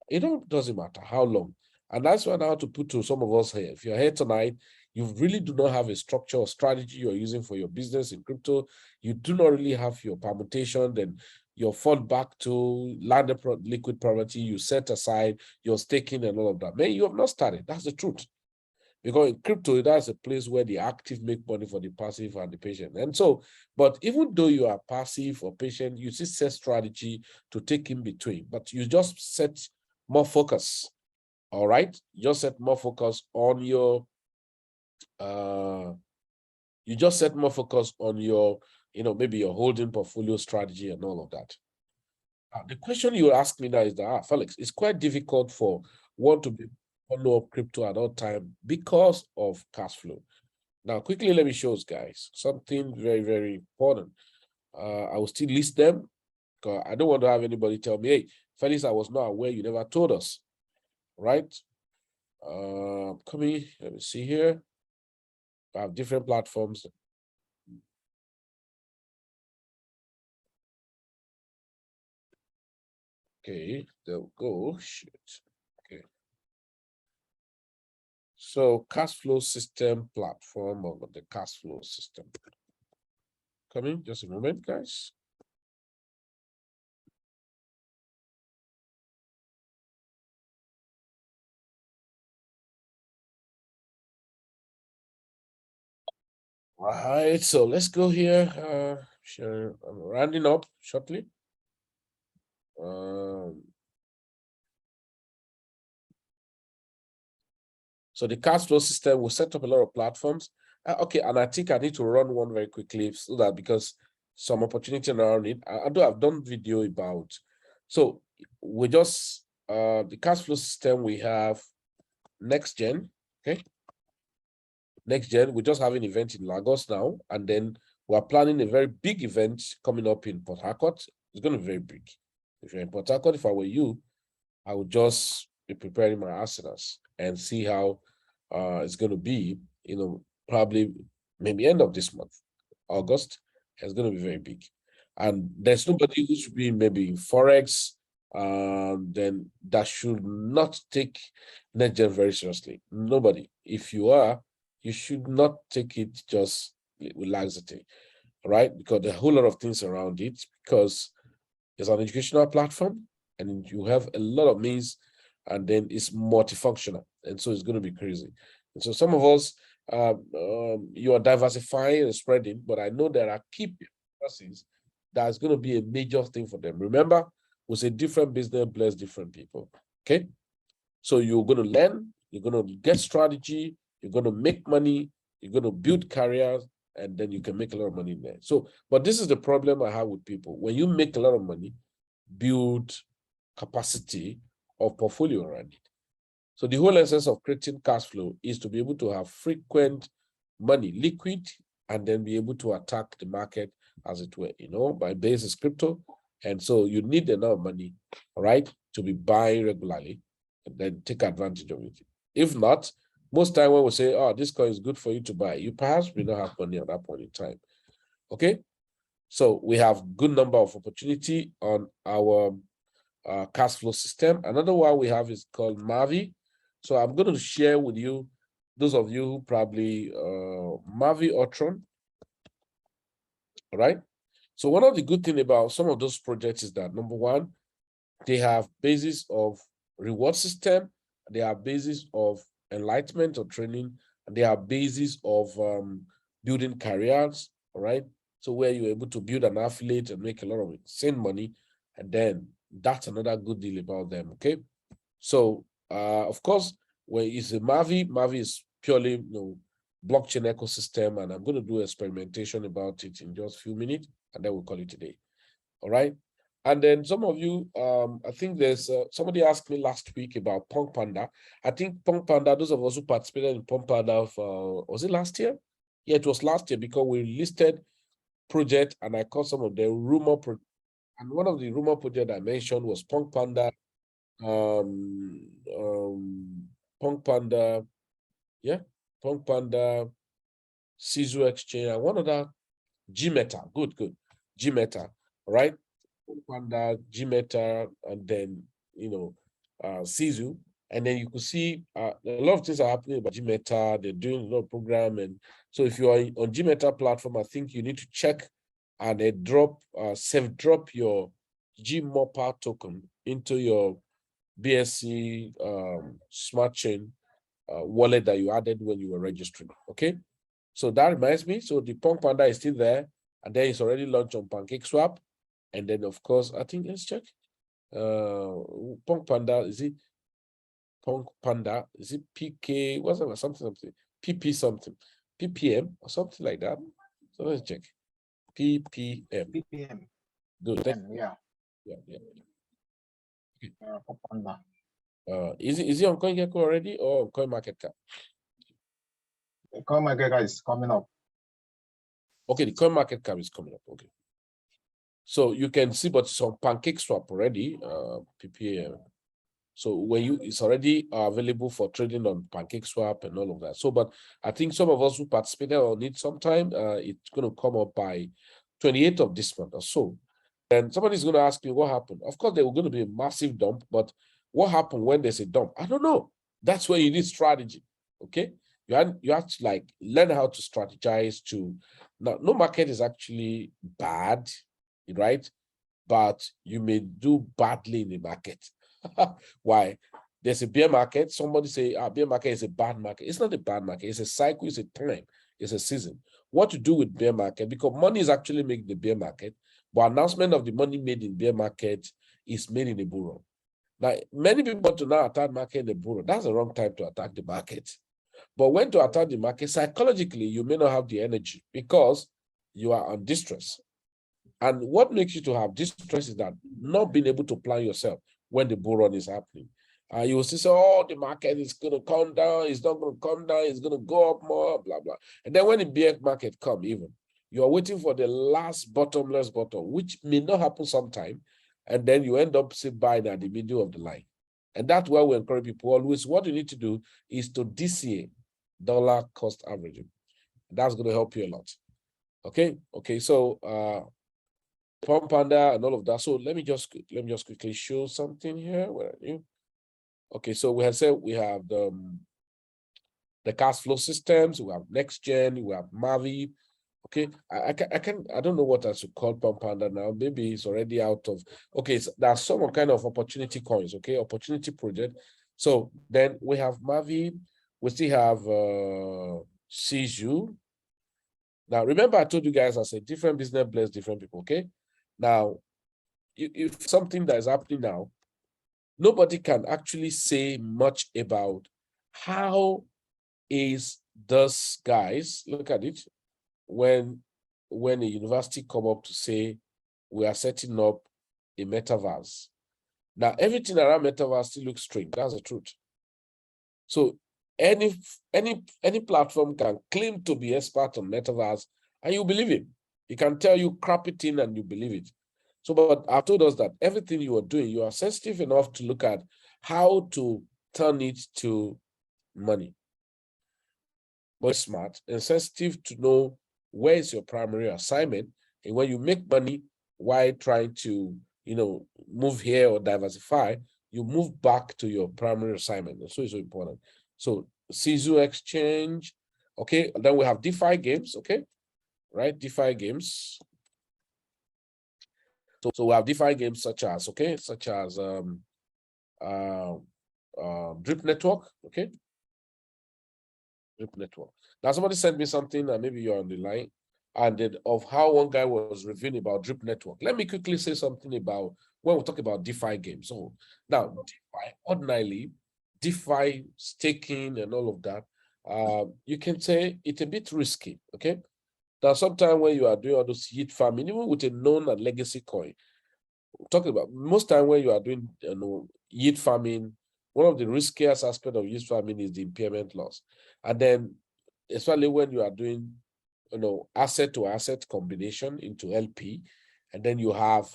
It doesn't matter how long. And that's why I have to put to some of us here. If you're here tonight, you really do not have a structure or strategy you're using for your business in crypto. You do not really have your permutation, then your fund back to landed liquid property, you set aside your staking and all of that. Man, you have not started. That's the truth. Because in crypto, that's a place where the active make money for the passive and the patient. And so, but even though you are passive or patient, you still set strategy to take in between, but you just set more focus. All right. You just set more focus on your you just set more focus on your, maybe your holding portfolio strategy and all of that. The question you ask me now is that, Felix, it's quite difficult for one to be follow up crypto at all time because of cash flow. Now, quickly, let me show you guys something very, very important. I will still list them because I don't want to have anybody tell me, hey, Felix, I was not aware, you never told us, right? Let me see here. I have different platforms. Okay, there we go. Shit. Okay. So cash flow system platform of the cash flow system. Coming, just a moment, guys. All right, so let's go here. Sure, I'm rounding up shortly. So the cash flow system will set up a lot of platforms. Okay, and I think I need to run one very quickly so that because some opportunity around it. I do have done video about. So we just the cash flow system, we have NEXTGEN. Okay. NEXTGEN, we just have an event in Lagos now, and then we're planning a very big event coming up in Port Harcourt. It's going to be very big. If you're in Port Harcourt, if I were you, I would just be preparing my arsenals and see how it's going to be, probably maybe end of this month, August. It's going to be very big. And there's nobody who should be maybe in Forex, then that should not take NEXTGEN very seriously. Nobody. If you are, you should not take it just with laxity, right? Because there are a whole lot of things around it, because it's an educational platform and you have a lot of means, and then it's multifunctional. And so it's going to be crazy. And so some of us, you are diversifying and spreading, but I know there are key persons that's going to be a major thing for them. Remember, we say different business bless different people. Okay. So you're going to learn, you're going to get strategy, you're going to make money, you're going to build careers, and then you can make a lot of money in there. So, but this is the problem I have with people. When you make a lot of money, build capacity of portfolio around it. So the whole essence of creating cash flow is to be able to have frequent money, liquid, and then be able to attack the market, as it were, by base is crypto. And so you need enough money, all right, to be buying regularly and then take advantage of it. If not, most time when we say, oh, this coin is good for you to buy, you perhaps will not have money at that point in time. Okay. So we have good number of opportunity on our cash flow system. Another one we have is called MAVIE. So I'm going to share with you, those of you who probably MAVIE+ULTRON. All right. So one of the good things about some of those projects is that, number one, they have basis of reward system, they have basis of enlightenment or training, and they have basis of building careers. All right. So where you're able to build an affiliate and make a lot of insane money, and then that's another good deal about them. Okay. So of course, when it's a MAVIE is purely blockchain ecosystem, and I'm going to do experimentation about it in just a few minutes, and then we'll call it a day. All right. And then some of you, I think there's somebody asked me last week about Punk Panda. I think Punk Panda, those of us who participated in Punk Panda, was it last year? Yeah, it was last year, because we listed project and I caught some of the rumor. And one of the rumor project I mentioned was Punk Panda, Punk Panda, yeah, Punk Panda, SHIHTZU Exchange, and one other, G-Meta, good, G-Meta, right? Punk Panda, G-Meta, and then, SHIHTZU. And then you could see a lot of things are happening about G-Meta. They're doing a lot of program. And so if you are on G-Meta platform, I think you need to check and self-drop your G-Mopper token into your BSC smart chain wallet that you added when you were registering. Okay. So that reminds me. So the Punk Panda is still there, and then it's already launched on PancakeSwap. And then, of course, I think let's check. Punk Panda, is it Punk Panda? Is it PK? What's that? Something, PP something, PPM or something like that. So let's check. PPM. PPM. Good. Yeah. Punk Panda. Is it on CoinGecko already or on CoinMarketCap? CoinMarketCap is coming up. Okay, the CoinMarketCap is coming up. Okay. So you can see, but it's on PancakeSwap already, PPM. So when it's already available for trading on PancakeSwap and all of that. So, but I think some of us who participated will need some time. It's going to come up by 28th of this month or so. And somebody's going to ask me what happened. Of course, there was going to be a massive dump, but what happened when there's a dump? I don't know. That's where you need strategy. Okay. You have to like learn how to strategize to now. No market is actually bad, right? But you may do badly in the market. Why? There's a bear market. Somebody say, bear market is a bad market. It's not a bad market. It's a cycle. It's a time. It's a season. What to do with bear market? Because money is actually made in the bear market, but announcement of the money made in bear market is made in the bull run. Now, many people want to now attack market in the bull run. That's the wrong time to attack the market. But when to attack the market, psychologically, you may not have the energy because you are on distress. And what makes you to have distress is that not being able to plan yourself. when the bull run is happening. You will see, so, oh, the market is going to come down, it's not going to come down, it's going to go up more, blah, blah. And then when the bear market come even, you're waiting for the last bottomless bottom, which may not happen sometime, and then you end up buying at the middle of the line. And that's why we encourage people always, what you need to do is to DCA, dollar cost averaging. That's going to help you a lot. Okay, so Pump Panda and all of that. So let me just quickly show something here. Where are you? Okay, so we have said we have the cash flow systems, we have NEXTGEN, we have MAVIE. Okay, I don't know what I should call Pump Panda now. Maybe it's already out of. Okay, so there's some kind of opportunity coins. Okay, opportunity project. So then we have MAVIE. We still have SHIHTZU. Now remember, I told you guys I said different business bless different people. Okay, now if something that is happening now, nobody can actually say much about how is this, guys, look at it, when a university come up to say we are setting up a metaverse. Now everything around metaverse still looks strange. That's the truth. So any platform can claim to be expert on metaverse and you believe it. He can tell you crap it in and you believe it. So, but I've told us that everything you are doing, you are sensitive enough to look at how to turn it to money. But smart and sensitive to know where is your primary assignment, and when you make money while trying to, move here or diversify, you move back to your primary assignment. So it's so important. So SHIHTZU exchange, okay. And then we have DeFi games, okay, right? DeFi games. So we have DeFi games such as Drip Network, okay. Drip Network. Now somebody sent me something, and maybe you're on the line, and of how one guy was reviewing about Drip Network. Let me quickly say something about when we talk about DeFi games. So now DeFi, ordinarily, DeFi staking and all of that, you can say it's a bit risky, okay? Now, sometimes when you are doing all those yield farming, even with a known and legacy coin, talking about most time when you are doing yield farming, one of the riskiest aspects of yield farming is the impairment loss. And then, especially when you are doing asset to asset combination into LP, and then you have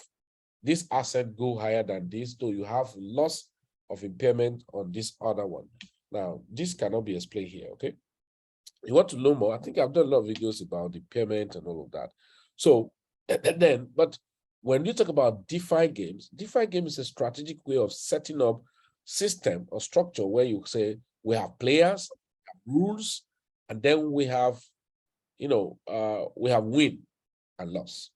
this asset go higher than this, so you have loss of impairment on this other one. Now, this cannot be explained here, okay? You want to know more? I think I've done a lot of videos about the payment and all of that. So but when you talk about DeFi games is a strategic way of setting up system or structure where you say we have players, rules, and then we have, we have win and loss.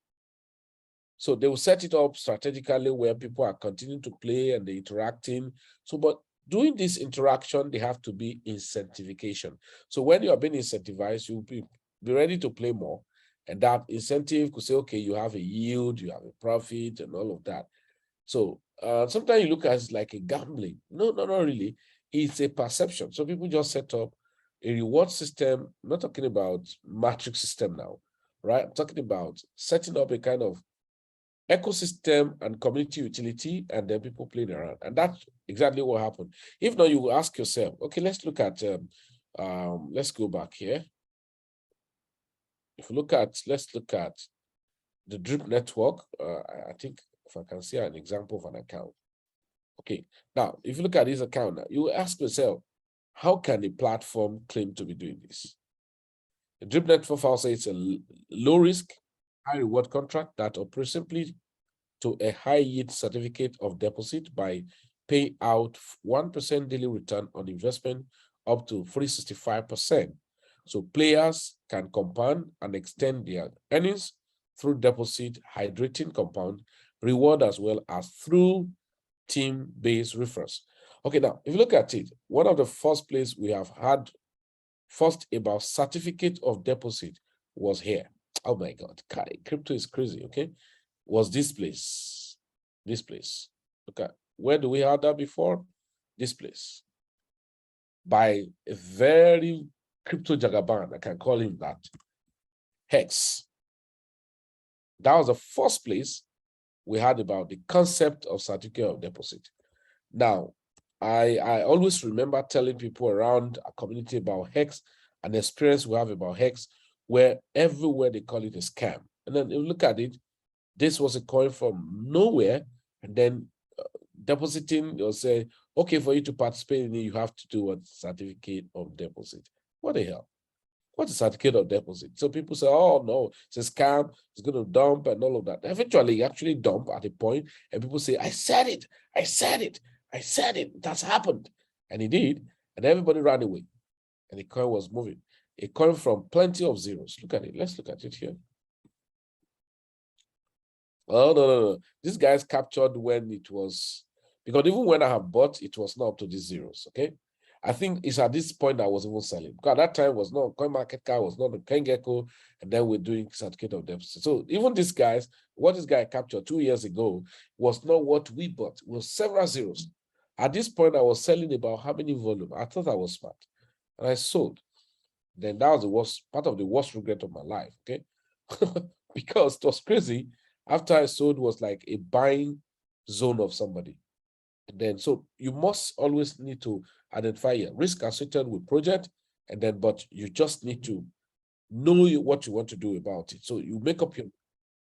So they will set it up strategically where people are continuing to play and they're interacting. So, but doing this interaction, they have to be incentivification. So when you are being incentivized, you'll be ready to play more. And that incentive could say, okay, you have a yield, you have a profit and all of that. So sometimes you look at it like a gambling. No, not really. It's a perception. So people just set up a reward system. I'm not talking about matrix system now, right? I'm talking about setting up a kind of ecosystem and community utility, and then people playing around. And that's exactly what happened. If not, you will ask yourself, okay, let's look at, let's go back here. If you look at, let's look at the Drip Network. I think if I can see an example of an account. Okay, now, if you look at this account now, you will ask yourself, how can a platform claim to be doing this? The Drip Network FAUCET is a low risk, high reward contract that operates simply to a high yield certificate of deposit by paying out 1% daily return on investment up to 365%. So players can compound and extend their earnings through deposit, hydrating compound, reward, as well as through team-based referrals. Okay, now, if you look at it, one of the first places we have had first about certificate of deposit was here. Oh my God, crypto is crazy, okay? Was this place. Okay, where do we have that before? This place. By a very crypto jagaban, I can call him that, Hex. That was the first place we had about the concept of certificate of deposit. Now, I always remember telling people around a community about Hex, an experience we have about Hex, where everywhere they call it a scam. And then you look at it, this was a coin from nowhere, and then depositing, you'll say, okay, for you to participate in it, you have to do a certificate of deposit. What the hell? What's a certificate of deposit? So people say, oh no, it's a scam, it's going to dump and all of that. Eventually, you actually dump at a point, and people say, I said it, I said it, I said it, that's happened. And it did, and everybody ran away. And the coin was moving. It coin from plenty of zeros. Look at it. Let's look at it here. Oh, no. This guy's captured when it was, because even when I have bought, it was not up to these zeros, okay? I think it's at this point I was even selling. Because at that time was not CoinMarketCap, was not the CoinGecko, and then we're doing certificate of deposit. So even these guys, what this guy captured 2 years ago was not what we bought. It was several zeros. At this point, I was selling about how many volume? I thought I was smart. And I sold. Then that was the worst, part of the worst regret of my life, okay? Because it was crazy. After I sold, was like a buying zone of somebody. And then, so you must always need to identify your risk associated with project, and then, but you just need to know what you want to do about it. So you make up your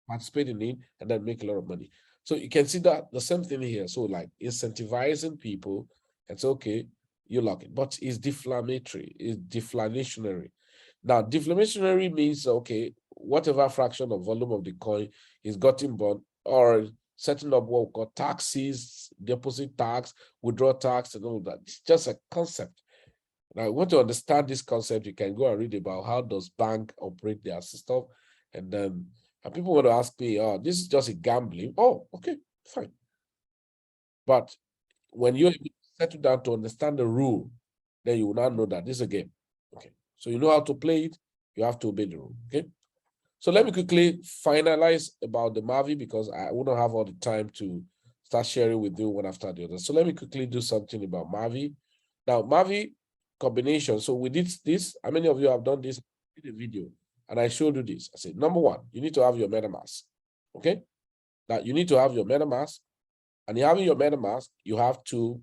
participate in it and then make a lot of money. So you can see that the same thing here. So like incentivizing people, it's okay, you lock it, but it's deflammatory, it's deflationary. Now, deflationary means, okay, whatever fraction of volume of the coin is gotten bought, or setting up what we call taxes, deposit tax, withdrawal tax, and all that. It's just a concept. Now, I want to understand this concept, you can go and read about how does bank operate their system. And then people want to ask me, oh, this is just a gambling. Oh, okay, fine. But when you settle down to understand the rule, then you will now know that this is a game. Okay, so you know how to play it, you have to obey the rule, okay? So let me quickly finalize about the MAVIE, because I wouldn't have all the time to start sharing with you one after the other. So let me quickly do something about MAVIE. Now, MAVIE combination. So we did this. How many of you have done this? I did a video and I showed you this. I said, number one, you need to have your MetaMask. Okay. Now you need to have your MetaMask, and having your MetaMask, you have to.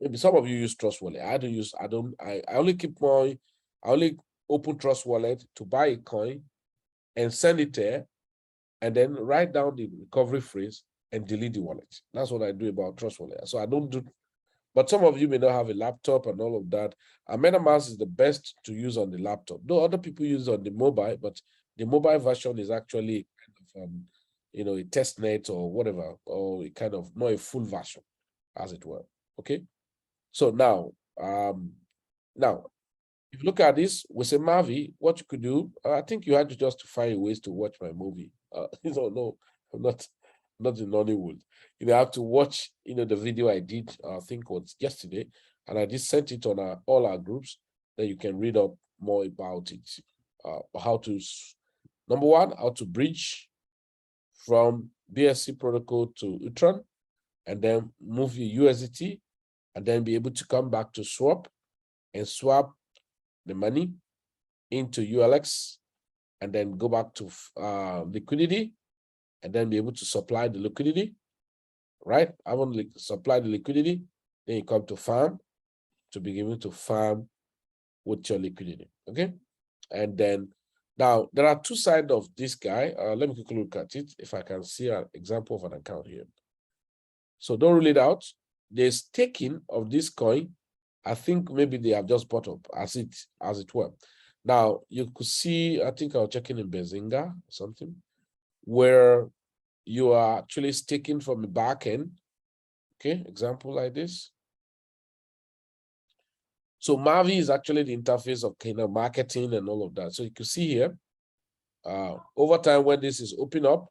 Maybe some of you use Trust Wallet. I only keep I only open Trust Wallet to buy a coin and send it there, and then write down the recovery phrase and delete the wallet. That's what I do about Trust Wallet. So I don't do. But some of you may not have a laptop and all of that. And MetaMask is the best to use on the laptop. Though other people use it on the mobile, but the mobile version is actually kind of, a test net or whatever, or a kind of not a full version, as it were. Okay. So now, if you look at this with a MAVIE, what you could do, I think you had to just find ways to watch my movie. No, I'm not in Hollywood. You have to watch, the video I did, I think it was yesterday, and I just sent it on all our groups, that you can read up more about it. How to, number one, how to bridge from BSC protocol to Ultron, and then move your USDT, and then be able to come back to swap and swap the money into ULX, and then go back to liquidity, and then be able to supply the liquidity, right? I want to supply the liquidity, then you come to farm to be able to farm with your liquidity, okay? And then now there are two sides of this guy. Let me quickly look at it if I can see an example of an account here. So don't rule it out. There's staking of this coin. I think maybe they have just bought up as it were. Now you could see, I think I was checking in Benzinga or something, where you are actually staking from the back end. Okay, example like this. So MAVIE is actually the interface of marketing and all of that. So you can see here, over time when this is open up,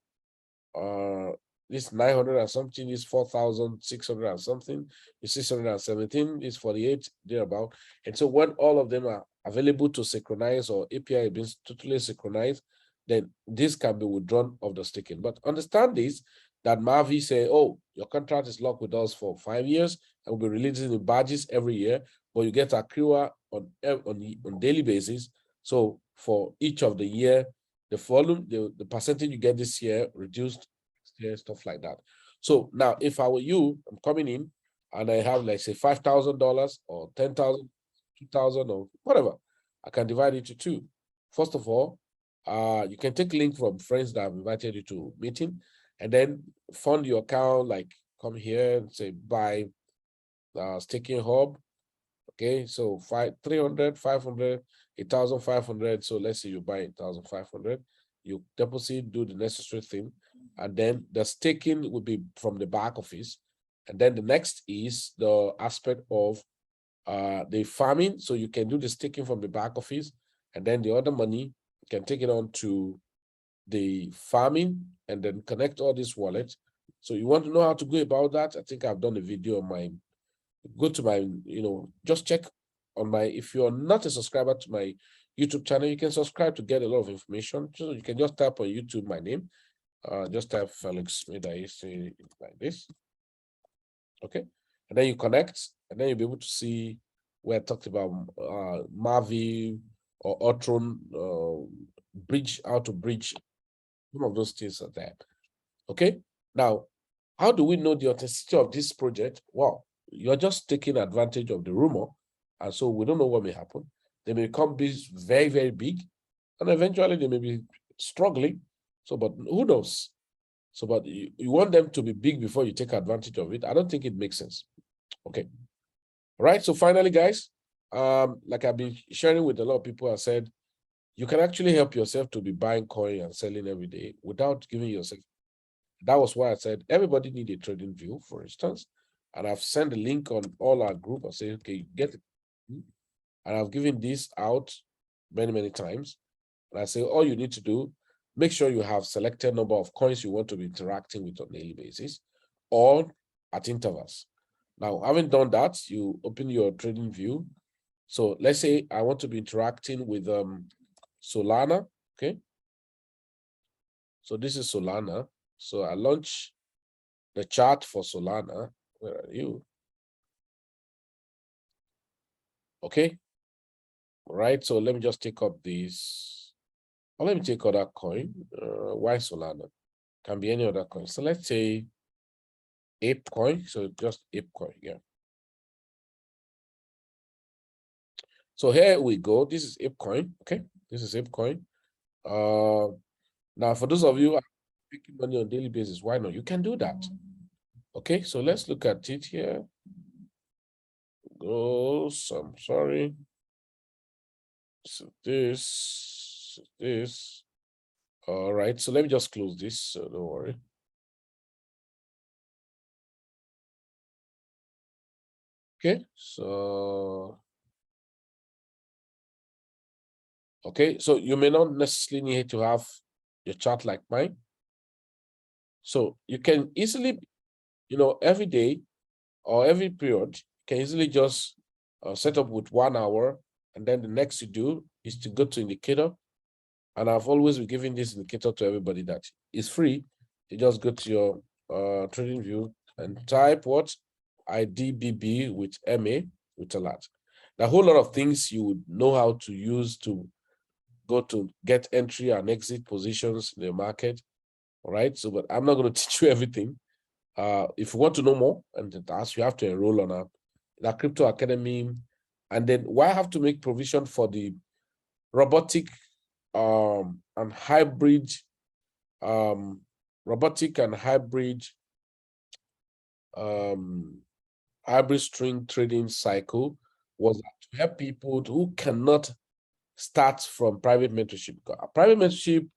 this 900 and something is 4,600 and something, is 617, is 48, thereabout. And so when all of them are available to synchronize, or API being totally synchronized, then this can be withdrawn of the staking. But understand this, that MAVIE say, oh, your contract is locked with us for 5 years, and we'll be releasing the badges every year, but you get accrual on daily basis. So for each of the year, the volume, the percentage you get this year reduced, stuff like that. So now if I were you, I'm coming in and I have like say $5,000 or 10,000, 2,000 or whatever, I can divide it into two. First of all, you can take link from friends that have invited you to meeting and then fund your account, like come here and say buy staking hub. Okay, so 300, 500, 1,500. So let's say you buy 1,500, you deposit, do the necessary thing, and then the staking will be from the back office. And then the next is the aspect of the farming. So you can do the staking from the back office, and then the other money, you can take it on to the farming and then connect all these wallets. So you want to know how to go about that? I think I've done a video on my, go to my, just check on my, if you're not a subscriber to my YouTube channel, you can subscribe to get a lot of information. So you can just type on YouTube my name, just type Felix Medaisi like this. Okay, and then you connect, and then you'll be able to see where I talked about MAVIE or ULTRON, bridge, how to bridge. Some of those things are there. Okay, now, how do we know the authenticity of this project? Well, you're just taking advantage of the rumor, and so we don't know what may happen. They may become very, very big, and eventually they may be struggling. So, but who knows? So, but you want them to be big before you take advantage of it. I don't think it makes sense. Okay. All right. So finally, guys, like I've been sharing with a lot of people, I said, you can actually help yourself to be buying coin and selling every day without giving yourself. That was why I said everybody need a trading view, for instance. And I've sent a link on all our group. I say, okay, get it. And I've given this out many, many times. And I say, all you need to do, make sure you have selected number of coins you want to be interacting with on a daily basis or at intervals. Now, having done that, you open your trading view. So let's say I want to be interacting with Solana, okay? So this is Solana. So I launch the chart for Solana. Where are you? Okay. All right. So let me just take up this. Or let me take other coin. Why Solana? Can be any other coin. So let's say Ape coin. So just Ape coin. Yeah. So here we go. This is Ape coin. Okay. This is Ape coin. Now for those of you making money on a daily basis, why not? You can do that. Okay. So let's look at it here. Goes. I'm sorry. So this. All right. So let me just close this. So don't worry. Okay. So. Okay. So you may not necessarily need to have your chart like mine. So you can easily, every day or every period, you can easily just set up with 1 hour. And then the next you do is to go to indicator. And I've always been giving this indicator to everybody that is free. You just go to your trading view and type what? IDBB with MA with a lot. A whole lot of things you would know how to use to go to get entry and exit positions in the market. All right. So, but I'm not going to teach you everything. If you want to know more, and that's you have to enroll on the Crypto Academy. And then why I have to make provision for the robotic and hybrid hybrid string trading cycle was to help people who cannot start from private mentorship. Private mentorship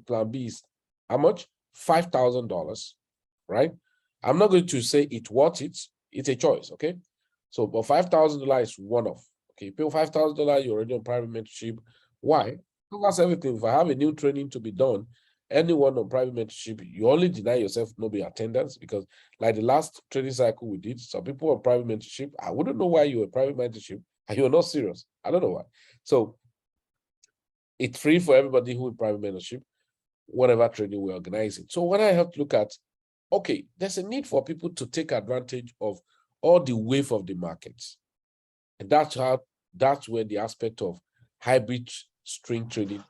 plan B is how much? $5,000, right? I'm not going to say it's worth it. It's a choice, okay? So, but $5,000 is one-off. Okay, you pay $5,000, you're already on private mentorship. Why? Because that's everything. If I have a new training to be done, anyone on private mentorship, you only deny yourself no be attendance, because like the last training cycle we did, some people on private mentorship, I wouldn't know why you were private mentorship and you're not serious. I don't know why. So it's free for everybody who is private mentorship, whatever training we're organizing. So when I have to look at, okay, there's a need for people to take advantage of all the wave of the markets. And that's where the aspect of hybrid swing trading.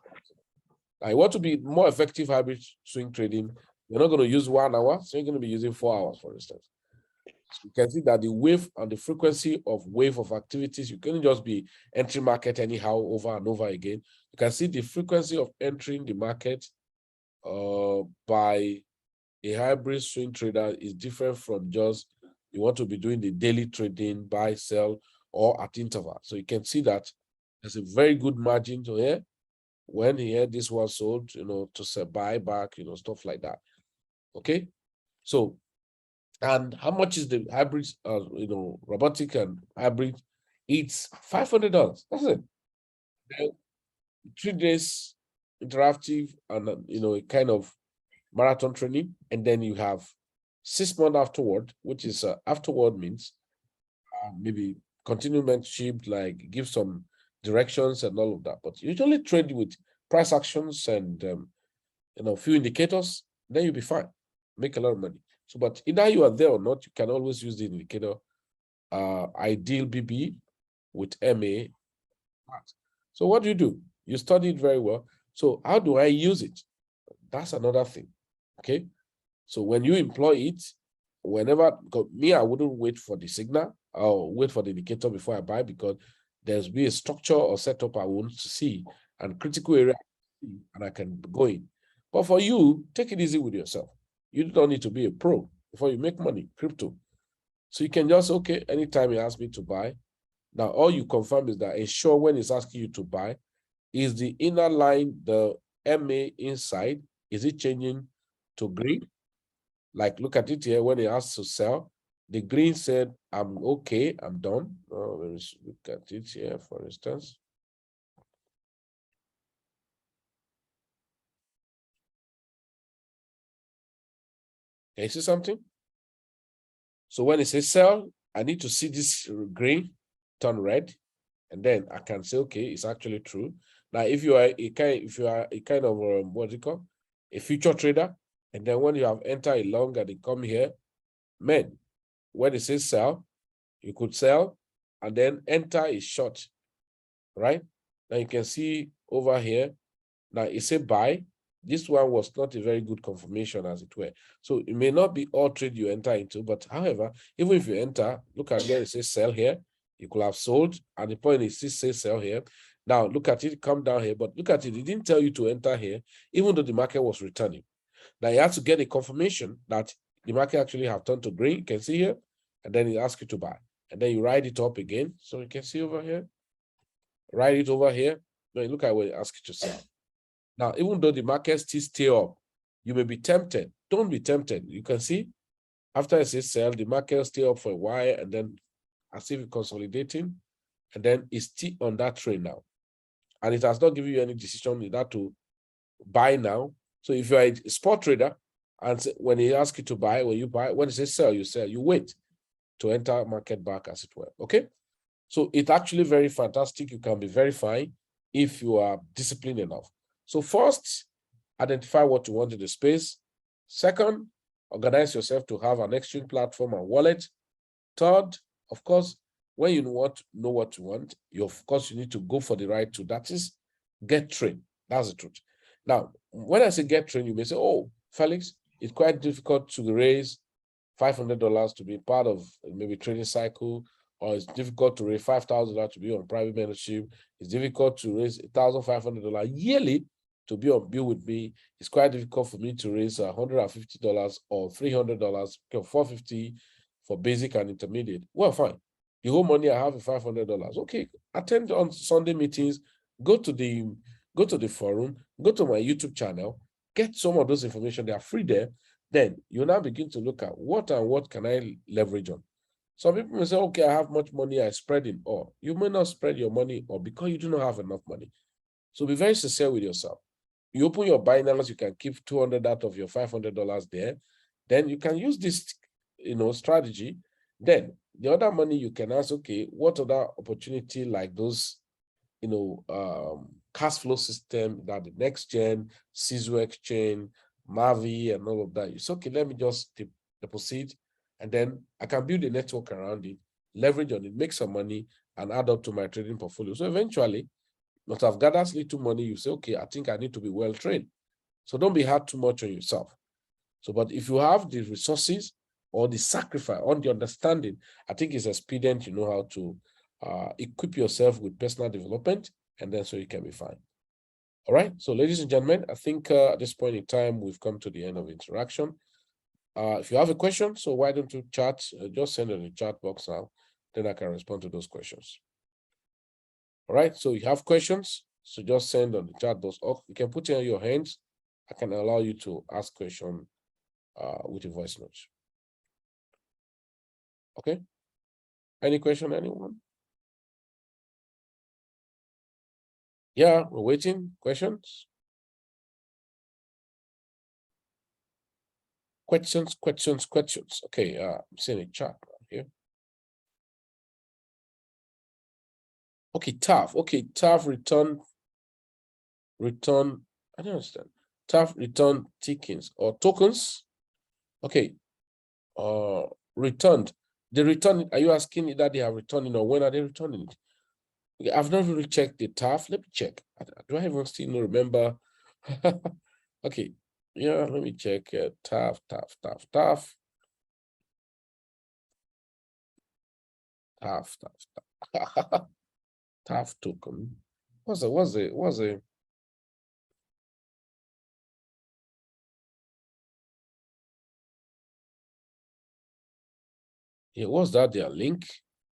I want to be more effective hybrid swing trading. You're not going to use 1 hour, so you're going to be using 4 hours, for instance. So you can see that the wave and the frequency of wave of activities, you can't just be entering market anyhow over and over again. You can see the frequency of entering the market by a hybrid swing trader is different from just you want to be doing the daily trading, buy, sell, or at interval. So you can see that there's a very good margin to here. When here this was sold, to sell, buy back, stuff like that. Okay, so and how much is the hybrid? Robotic and hybrid. It's $500. That's it. 3 days interactive and a kind of marathon training, and then you have 6 months afterward, which is afterward means maybe continue mentorship, like give some directions and all of that. But you usually trade with price actions and a few indicators, then you'll be fine, make a lot of money. So, but either you are there or not, you can always use the indicator ideal BB with MA. So what do? You studied very well. So how do I use it? That's another thing. Okay. So when you employ it, whenever me, I wouldn't wait for the signal or wait for the indicator before I buy, because there's be a structure or setup I want to see and critical area, and I can go in. But for you, take it easy with yourself. You don't need to be a pro before you make money, crypto. So you can just, okay, anytime you ask me to buy. Now, all you confirm is that ensure when it's asking you to buy, is the inner line, the MA inside, is it changing to green? Like, look at it here, when it asks to sell, the green said, I'm okay, I'm done. Let's look at it here, for instance. Can you see something? So when it says sell, I need to see this green turn red, and then I can say, okay, it's actually true. Now, if you are a kind of what do you call a future trader, and then when you have entered a long and they come here, man, when it says sell, you could sell and then enter a short, right? Now you can see over here. Now it says buy. This one was not a very good confirmation, as it were. So it may not be all trade you enter into, but however, even if you enter, look at where it says sell here, you could have sold, and the point is still says sell here. Now look at it, come down here, but look at it, it didn't tell you to enter here, even though the market was returning. Now you have to get a confirmation that the market actually have turned to green, you can see here, and then it asks you to buy. And then you write it up again. So you can see over here, write it over here. Now you look at where it asks you to sell. Now, even though the market still stay up, you may be tempted. Don't be tempted. You can see after it says sell, the market stay up for a while, and then as if it's consolidating, and then it's still on that trend now. And it has not given you any decision in that to buy now. So if you're a spot trader, and when he asks you to buy, when you buy, when it says sell, you wait to enter market back, as it were. Okay. So it's actually very fantastic. You can be very fine if you are disciplined enough. So first, identify what you want in the space. Second, organize yourself to have an exchange platform and wallet. Third, of course, when you know what you want, of course, you need to go for the right tool. That is, get trained. That's the truth. Now, when I say get trained, you may say, oh, Felix, it's quite difficult to raise $500 to be part of maybe trading cycle, or it's difficult to raise $5,000 to be on private mentorship. It's difficult to raise $1,500 yearly to be on bill with me. It's quite difficult for me to raise $150 or $300, $450 for basic and intermediate. Well, fine. The whole money I have is $500. Okay, attend on Sunday meetings, go to the forum, go to my YouTube channel, get some of those information. They are free there. Then you now begin to look at what can I leverage on. Some people may say, okay, I have much money, I spread it all. You may not spread your money or because you do not have enough money. So be very sincere with yourself. You open your Binance, you can keep 200 out of your $500 there. Then you can use this, strategy. Then the other money you can ask, okay, what other opportunity like those, cash flow system that the NEXTGEN, SHIHTZU exchange, MAVIE and all of that. You say, okay, let me just deposit, and then I can build a network around it, leverage on it, make some money, and add up to my trading portfolio. So eventually, once I've gathered little money, you say, okay, I think I need to be well trained. So don't be hard too much on yourself. So, but if you have the resources or the sacrifice on the understanding, I think it's expedient, you know how to equip yourself with personal development, and then so you can be fine. All right. So, ladies and gentlemen, I think at this point in time, we've come to the end of interaction. If you have a question, so why don't you chat? Just send it in the chat box now. Then I can respond to those questions. All right. So you have questions, so just send on the chat box. Or you can put it in your hands. I can allow you to ask question with a voice note. Okay. Any question, anyone? Yeah, we're waiting. Questions? Questions. Okay, I'm seeing a chat right here. Okay, TAF. Okay, TAF return. I don't understand. TAF return tokens or tokens. Okay. Returned. They return. Are you asking that they are returning or when are they returning it? Okay, I've not really checked the TAF. Let me check. Do I even still remember? Okay. Yeah, let me check. TAF. TAF token. What's the yeah, was that their link?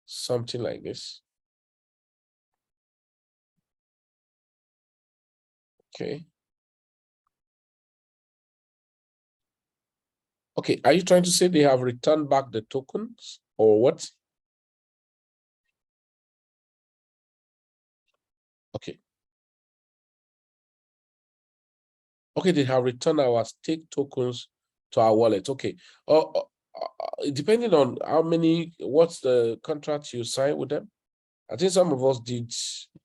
Something like this. Okay. Okay, are you trying to say they have returned back the tokens or what? Okay. Okay, they have returned our stake tokens to our wallet. Okay. Depending on how many, what's the contract you sign with them? I think some of us did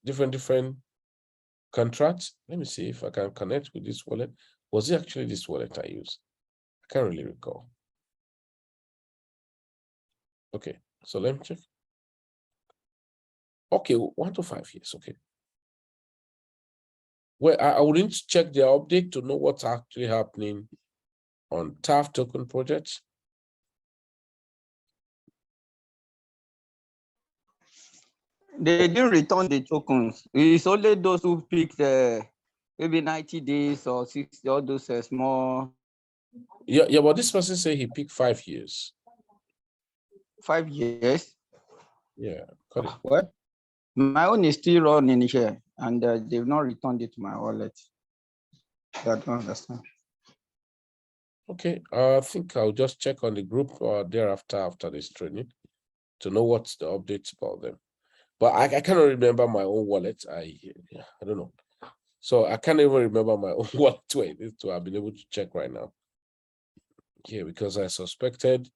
different contracts. Let me see if I can connect with this wallet. Was it actually this wallet I used? I can't really recall. Okay, so let me check. Okay, 1 to 5 years. Okay. Well, I would need to check their update to know what's actually happening on TAF token projects. They didn't return the tokens. It's only those who picked maybe 90 days or 60, all those small. Yeah, but this person say he picked 5 years. 5 years. Yeah, got it. Well, my own is still running here, and they've not returned it to my wallet. I don't understand. Okay, I think I'll just check on the group thereafter after this training to know what's the updates about them. But I cannot remember my own wallet. I don't know. So I can't even remember my own wallet to have been able to check right now. Yeah, because I suspected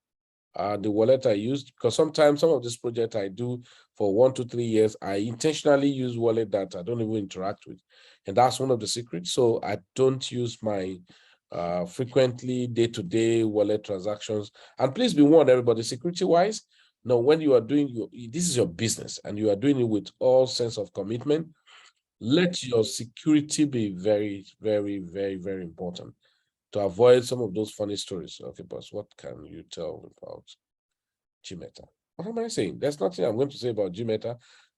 the wallet I used, because sometimes some of this project I do for 1 to 3 years, I intentionally use wallet that I don't even interact with. And that's one of the secrets. So I don't use my frequently day-to-day wallet transactions. And please be warned, everybody, security-wise, no, when you are doing this is your business and you are doing it with all sense of commitment, let your security be very, very, very, very important to avoid some of those funny stories. Okay, boss, what can you tell about GMeta? What am I saying? There's nothing I'm going to say about GMeta.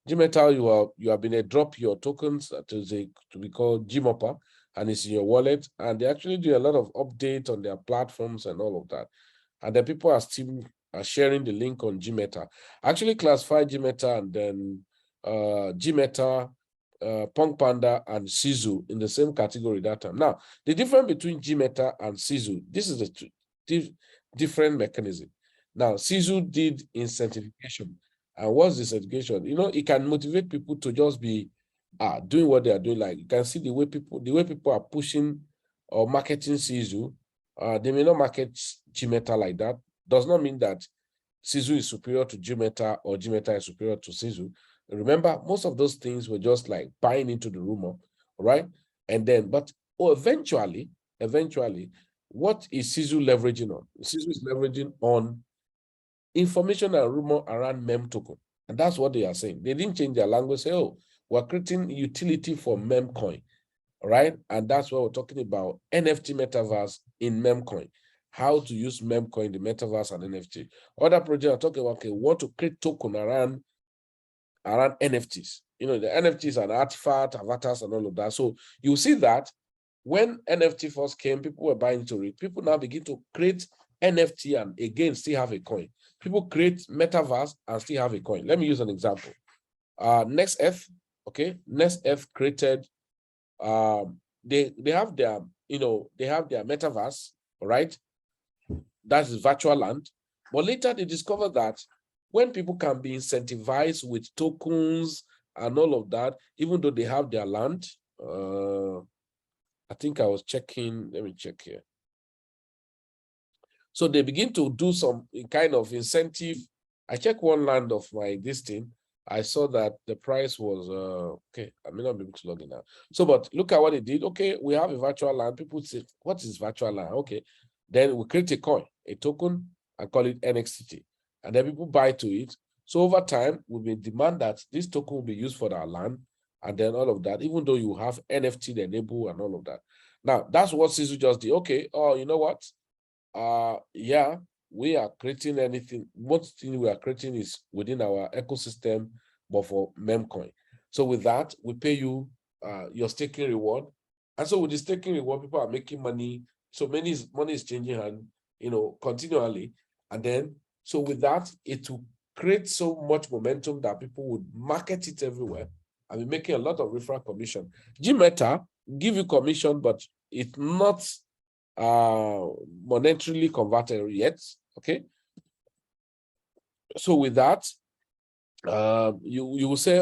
GMeta, you have been drop your tokens to be called GMOPA, and it's in your wallet, and they actually do a lot of updates on their platforms and all of that. And then people are still sharing the link on GMeta. I actually classify GMeta and then GMeta, Punk Panda, and SHIHTZU in the same category that time. Now, the difference between GMeta and SHIHTZU, this is a different mechanism. Now, SHIHTZU did incentivization. And what's the certification? You know, it can motivate people to just be doing what they are doing. Like you can see the way people are pushing or marketing SHIHTZU. They may not market GMeta like that. Does not mean that SHIHTZU is superior to GMeta or GMeta is superior to SHIHTZU. Remember, most of those things were just like buying into the rumor, right? And then, eventually, what is SHIHTZU leveraging on? SHIHTZU is leveraging on information and rumor around meme token. And that's what they are saying. They didn't change their language, say, oh, we're creating utility for meme coin, right? And that's what we're talking about, NFT metaverse in meme coin. how to use memcoin, the metaverse, and NFT. Other projects are talking about, okay, what to create token around NFTs. You know, the NFTs are artifact, avatars, and all of that. So you see that when NFT first came, people were buying into it. People now begin to create NFT and again still have a coin. People create metaverse and still have a coin. Let me use an example. NextEarth, okay, NextEarth created. They have their, you know, they have their metaverse, right? That is virtual land. But later they discovered that when people can be incentivized with tokens and all of that, even though they have their land, I think I was checking, let me check here. So they begin to do some kind of incentive. I checked one land of my this thing. I saw that the price was, okay, I may not be able to log in now. So, but look at what they did. Okay, we have a virtual land. People say, what is virtual land? Okay, then we create a coin, a token, and call it NXT. And then people buy to it. So over time, we will demand that this token will be used for our land, and then all of that, even though you have NFT enable and all of that. Now, that's what SHIHTZU just did. Okay, oh, you know what? Yeah, we are creating anything. Most thing we are creating is within our ecosystem, but for memcoin. So with that, we pay you your staking reward. And so with the staking reward, people are making money. So money is changing hand, you know, continually. And then, so with that, it will create so much momentum that people would market it everywhere and be making a lot of referral commission. Gmeta give you commission, but it's not monetarily converted yet. Okay. So with that, you will say,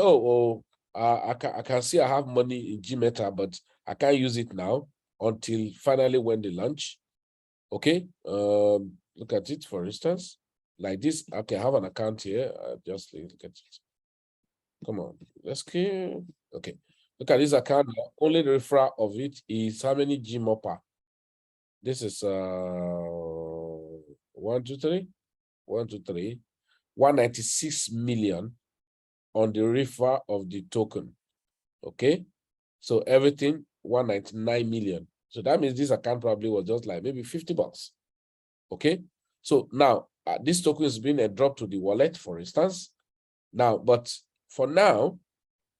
I can see I have money in Gmeta, but I can't use it now until finally when they launch. Okay. Look at it, for instance, like this. Okay, I have an account here. Just look at it. Come on, let's keep. Okay, look at this account. Only the referral of it is how many Gmopa? This is 1, 2, 3, 1, 2, 3, 196 million on the refer of the token. Okay, so everything 199 million. So that means this account probably was just like maybe $50. Okay, so now this token is being dropped to the wallet, for instance. Now, but for now,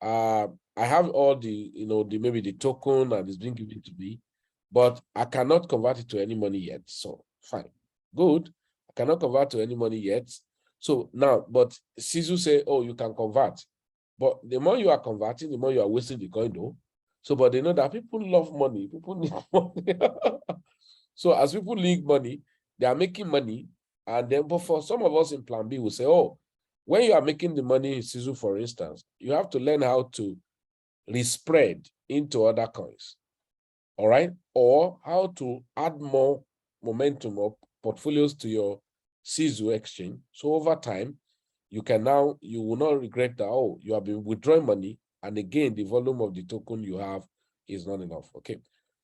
I have all the, you know, the maybe the token and it's being given to me, but I cannot convert it to any money yet. So fine, good. I cannot convert to any money yet. So now, but SHIHTZU say, oh, you can convert. But the more you are converting, the more you are wasting the coin though. So, but they know that people love money. People need money. So as people need money, they are making money. And then, but for some of us in plan B, we say, oh, when you are making the money in SHIHTZU, for instance, you have to learn how to respread into other coins. All right, or how to add more momentum or portfolios to your SHIHTZU exchange. So over time, you will not regret that, oh, you have been withdrawing money, and again, the volume of the token you have is not enough. Okay,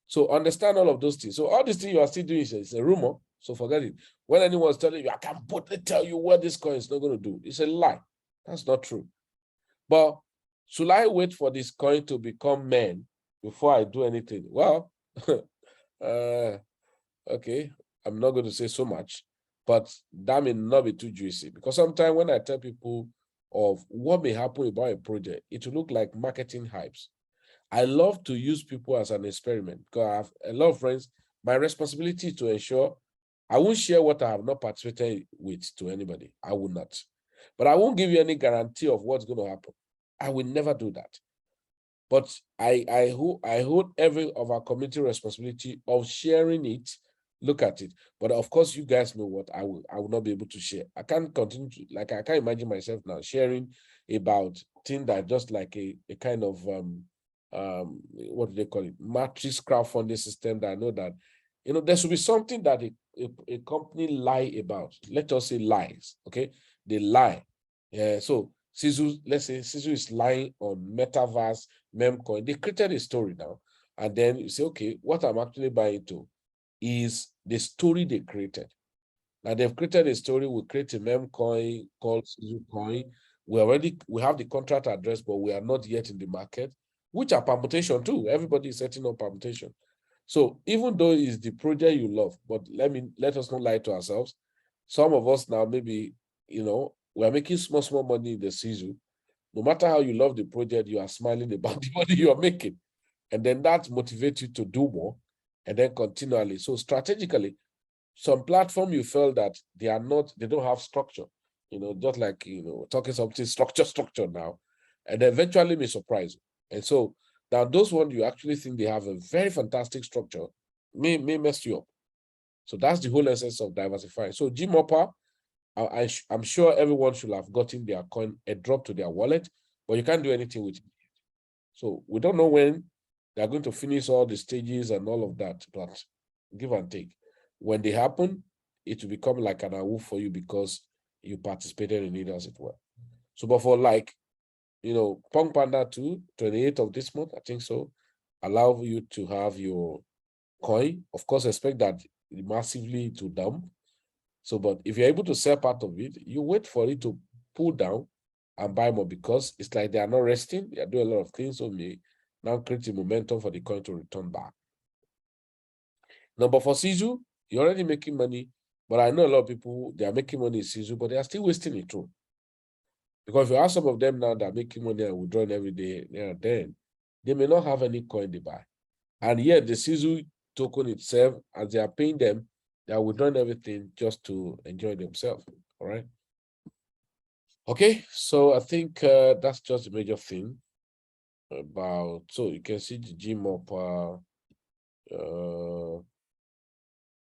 so understand all of those things. So all these things you are still doing is a rumor, so forget it. When anyone's telling you, I can boldly tell you what this coin is not going to do, it's a lie. That's not true. But should I wait for this coin to become men before I do anything? Well, okay, I'm not going to say so much, but that may not be too juicy, because sometimes when I tell people of what may happen about a project, it will look like marketing hypes. I love to use people as an experiment because I have a lot of friends. My responsibility is to ensure I won't share what I have not participated with to anybody. I will not. But I won't give you any guarantee of what's going to happen. I will never do that. But I hold every of our community responsibility of sharing it. Look at it. But of course, you guys know what I will not be able to share. I can't continue to, like, I can't imagine myself now sharing about things that just like a kind of what do they call it, matrix crowdfunding system, that I know that, you know, there should be something that a company lie about. Let us say lies. Okay, they lie. Yeah. So SHIHTZU, let's say SHIHTZU is lying on metaverse, memcoin. They created a story now, and then you say, okay, what I'm actually buying into is the story they created. Now they've created a story. We create a memcoin called SHIHTZU coin. We have the contract address, but we are not yet in the market, which are permutation too. Everybody is setting up permutation. So even though it's the project you love, but let us not lie to ourselves. Some of us now, maybe, we're making small money in the SHIHTZU. No matter how you love the project, you are smiling about the money you are making. And then that motivates you to do more and then continually. So strategically, some platform you felt that they don't have structure, just like, talking something structure now, and eventually may surprise you. And so now those ones you actually think they have a very fantastic structure may mess you up. So that's the whole essence of diversifying. So GMOPA, I'm sure everyone should have gotten their coin a drop to their wallet, but you can't do anything with it. So we don't know when they're going to finish all the stages and all of that, but give and take. When they happen, it will become like an AWU for you because you participated in it, as it were. So, but for Punk Panda 2, 28th of this month, I think so, allow you to have your coin. Of course, expect that massively to dump. So, but if you're able to sell part of it, you wait for it to pull down and buy more, because it's like they are not resting. They are doing a lot of things, so may now creating momentum for the coin to return back. Number for SHIHTZU, you're already making money, but I know a lot of people, they are making money in SHIHTZU, but they are still wasting it too. Because if you ask some of them now that are making money and withdrawing every day, then they may not have any coin they buy. And yet the SHIHTZU token itself, as they are paying them, they are withdrawing everything just to enjoy themselves. All right. Okay, so I think that's just a major thing about. So you can see the GMOPA.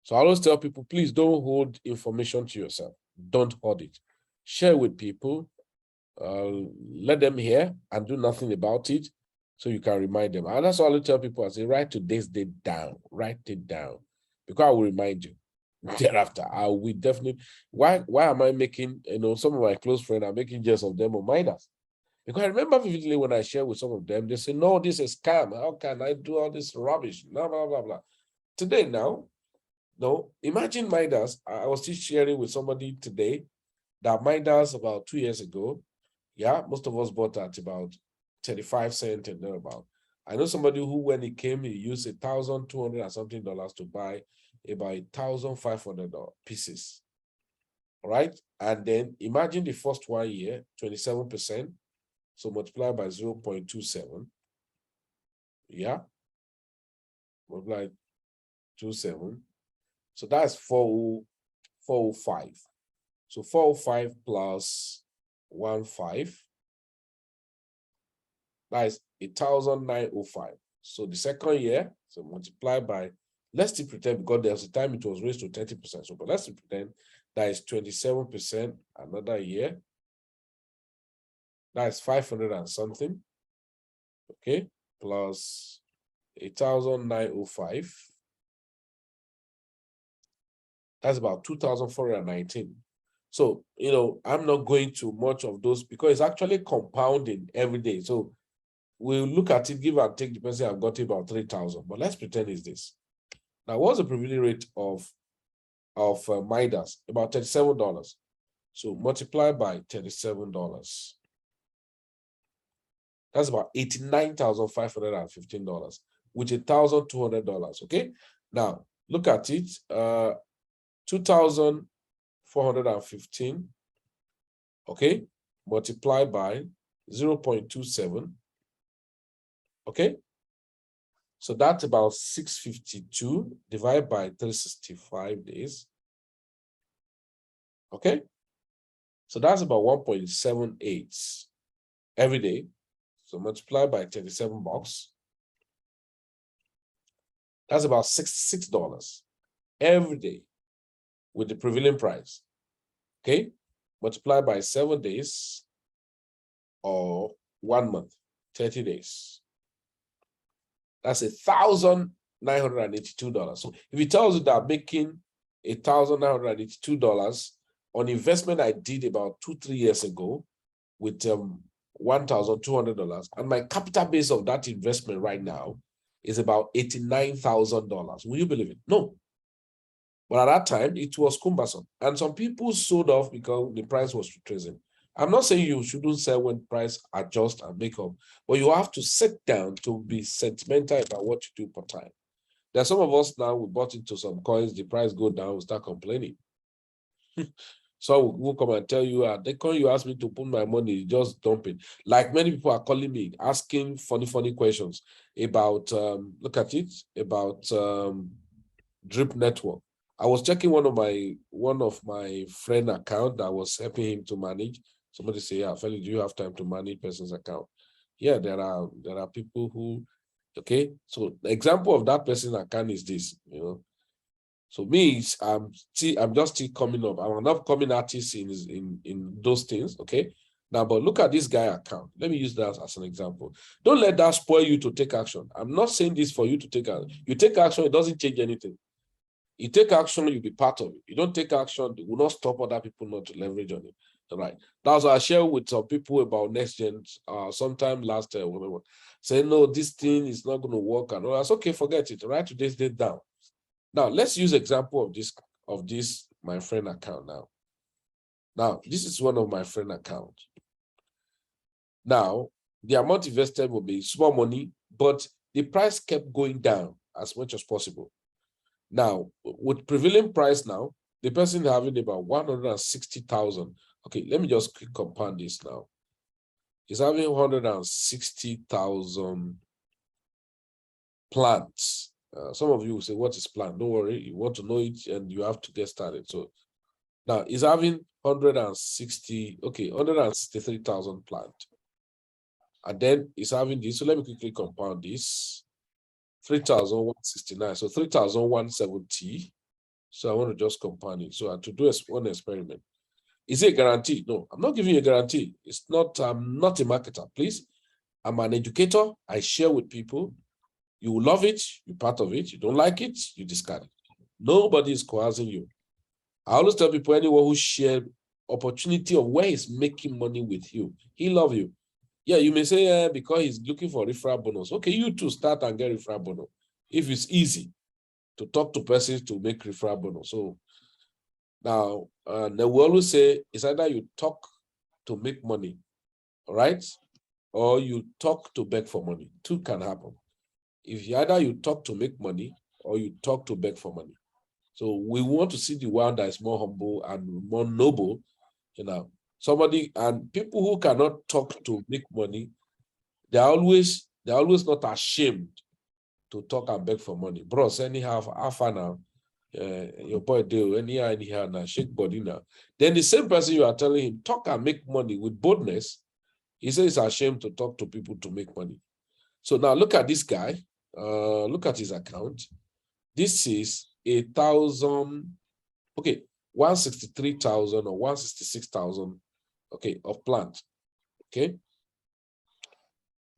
So I always tell people, please don't hold information to yourself. Don't hold it. Share with people. Let them hear and do nothing about it, so you can remind them. And that's all I tell people. I say, write today's date down. Write it down, because I will remind you. Thereafter, I will definitely. Why am I making, some of my close friends are making jest of them or miners? Because I remember vividly when I share with some of them, they say, no, this is scam. How can I do all this rubbish? Blah, blah, blah, blah. Today now, no, imagine miners. I was still sharing with somebody today that miners about 2 years ago, yeah, most of us bought at about 35 cents and thereabout. I know somebody who, when he came, he used $1,200 and something to buy about 1,500 pieces. All right. And then imagine the first 1 year, 27%. So multiply by 0.27. Yeah. Multiply 27. So that's 405. So 405 plus 15. That is 1,905. So the second year, so multiply by, let's still pretend, because there was a time it was raised to 30%. So, but let's still pretend that is 27% another year. That is 500 and something. Okay, plus 1,905. That's about 2,419. So, I'm not going to much of those because it's actually compounding every day. So we'll look at it, give and take, the person I've got about 3,000. But let's pretend it's this. Now, what's the prevailing rate of Midas? About $37. So multiply by $37. That's about $89,515 with $1,200. Okay. Now look at it. 2,415. Okay. Multiply by 0.27. Okay. So that's about 652 divided by 365 days. Okay. So that's about 1.78 every day. So multiply by $37. That's about $66 every day with the prevailing price. Okay. Multiply by 7 days or 1 month, 30 days. That's $1,982. So if it tells you that I'm making $1,982 on investment I did about 2-3 years ago with $1,200, and my capital base of that investment right now is about $89,000. Will you believe it? No. But at that time, it was cumbersome. And some people sold off because the price was retracing. I'm not saying you shouldn't sell when price adjust and make up, but you have to sit down to be sentimental about what you do per time. There are some of us now, we bought into some coins, the price go down, we start complaining. So we'll come and tell you, the coin you asked me to put my money, just dump it. Like many people are calling me, asking funny questions about, look at it, about Drip Network. I was checking one of my friend account that was helping him to manage. Somebody say, yeah, Felix, do you have time to manage person's account? Yeah, there are people who, okay. So the example of that person's account is this, you know. So me, I'm just still coming up. I'm an upcoming artist in those things, okay? Now, but look at this guy account. Let me use that as an example. Don't let that spoil you to take action. I'm not saying this for you to take action. You take action, it doesn't change anything. You take action, you'll be part of it. You don't take action, it will not stop other people not to leverage on it. All right. That's what I shared with some people about NEXTGEN sometime last year, whatever. Saying, no, this thing is not going to work. And all that's okay, forget it. Write today's date down. Now, let's use example of this my friend account now. Now, this is one of my friend accounts. Now, the amount invested will be small money, but the price kept going down as much as possible. Now, with prevailing price now, the person having about 160,000. Okay, let me just quick compound this now. He's having 160,000 plants. Some of you will say, what is plant? Don't worry, you want to know it and you have to get started. So now he's having 163,000 plant. And then he's having this. So let me quickly compound this. 3,169. So 3,170. So I want to just compound it. So I have to do one experiment. Is it a guarantee? No, I'm not giving you a guarantee. It's not, I'm not a marketer, please. I'm an educator. I share with people. You will love it, you're part of it. You don't like it, you discard it. Nobody is coercing you. I always tell people, anyone who share opportunity of where he's making money with you, he love you. Yeah, you may say, because he's looking for referral bonus. Okay, you too start and get referral bonus. If it's easy to talk to persons to make referral bonus. So now, they will always say, it's either you talk to make money, all right? Or you talk to beg for money. Two can happen. If either you talk to make money or you talk to beg for money. So we want to see the one that is more humble and more noble, you know. Somebody, and people who cannot talk to make money, they're always not ashamed to talk and beg for money. Bros, anyhow, alpha now, your boy do anyhow now, shake body now. Then the same person you are telling him, talk and make money with boldness, he says he's ashamed to talk to people to make money. So now look at this guy. Look at his account. This is 163,000 or 166,000, okay, of plant. Okay.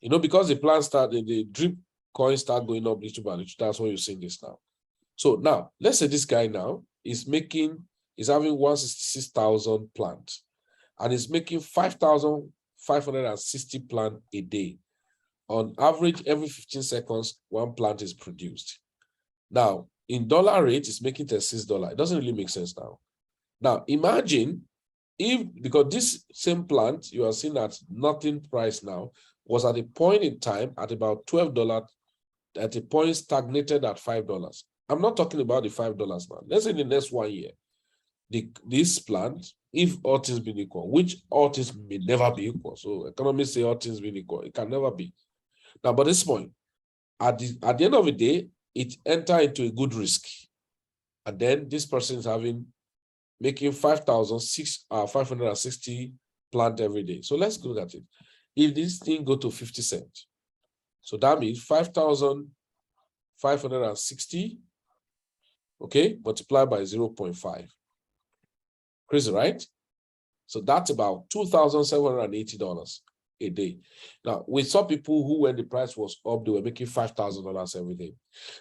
You know, because the plant started, the drip coin start going up little by little. That's why you're seeing this now. So now, let's say this guy now is having 166,000 plant and is making 5,560 plant a day. On average, every 15 seconds, one plant is produced. Now, in dollar rate, it's making $36. It doesn't really make sense now. Now, imagine if, because this same plant you are seeing at nothing price now, was at a point in time at about $12, at a point stagnated at $5. I'm not talking about the $5 now. Let's say in the next 1 year, this plant, if all things being equal, which all things may never be equal. So economists say all things being equal, it can never be. Now, but this point, at the end of the day, it enter into a good risk. And then this person is making 5,560 plant every day. So let's look at it. If this thing go to 50 cents, so that means 5,560, okay, multiplied by 0.5. Crazy, right? So that's about $2,780 a day. Now, we saw people who, when the price was up, they were making $5,000 every day.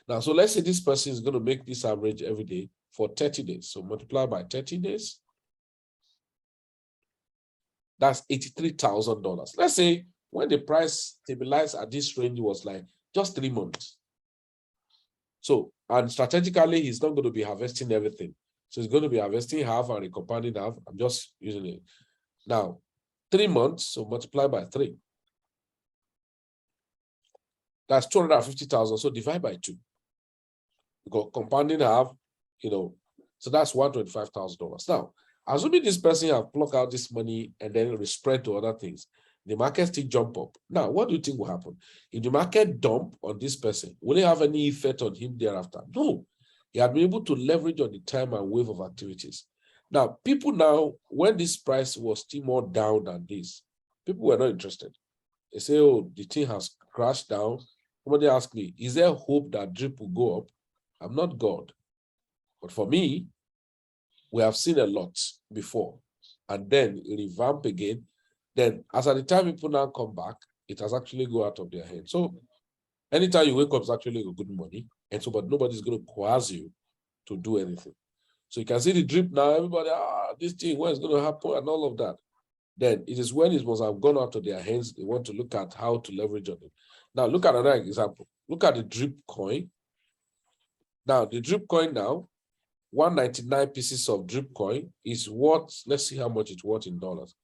Now, so let's say this person is going to make this average every day for 30 days. So multiply by 30 days. That's $83,000. Let's say when the price stabilized at this range was like just 3 months. So, and strategically, he's not going to be harvesting everything. So he's going to be harvesting half and recompounding half. I'm just using it. Now, 3 months, so multiply by 3. That's 250,000. So divide by 2. because compounding have, so that's $125,000. Now, assuming this person have plucked out this money and then spread to other things, the market still jump up. Now, what do you think will happen? If the market dump on this person, will it have any effect on him thereafter? No. He had been able to leverage on the time and wave of activities. Now, people now, when this price was still more down than this, people were not interested. They say, oh, the thing has crashed down. Somebody asked me, is there hope that drip will go up? I'm not God. But for me, we have seen a lot before. And then revamp again. Then as at the time people now come back, it has actually go out of their hands. So anytime you wake up, it's actually a good money. And so, but nobody's going to coerce you to do anything. So you can see the drip now, everybody, this thing, when it's going to happen and all of that. Then it is when it must have gone out of their hands, they want to look at how to leverage on it. Now, look at another example. Look at the drip coin. Now, the drip coin now, 199 pieces of drip coin is worth, let's see how much it's worth in dollars.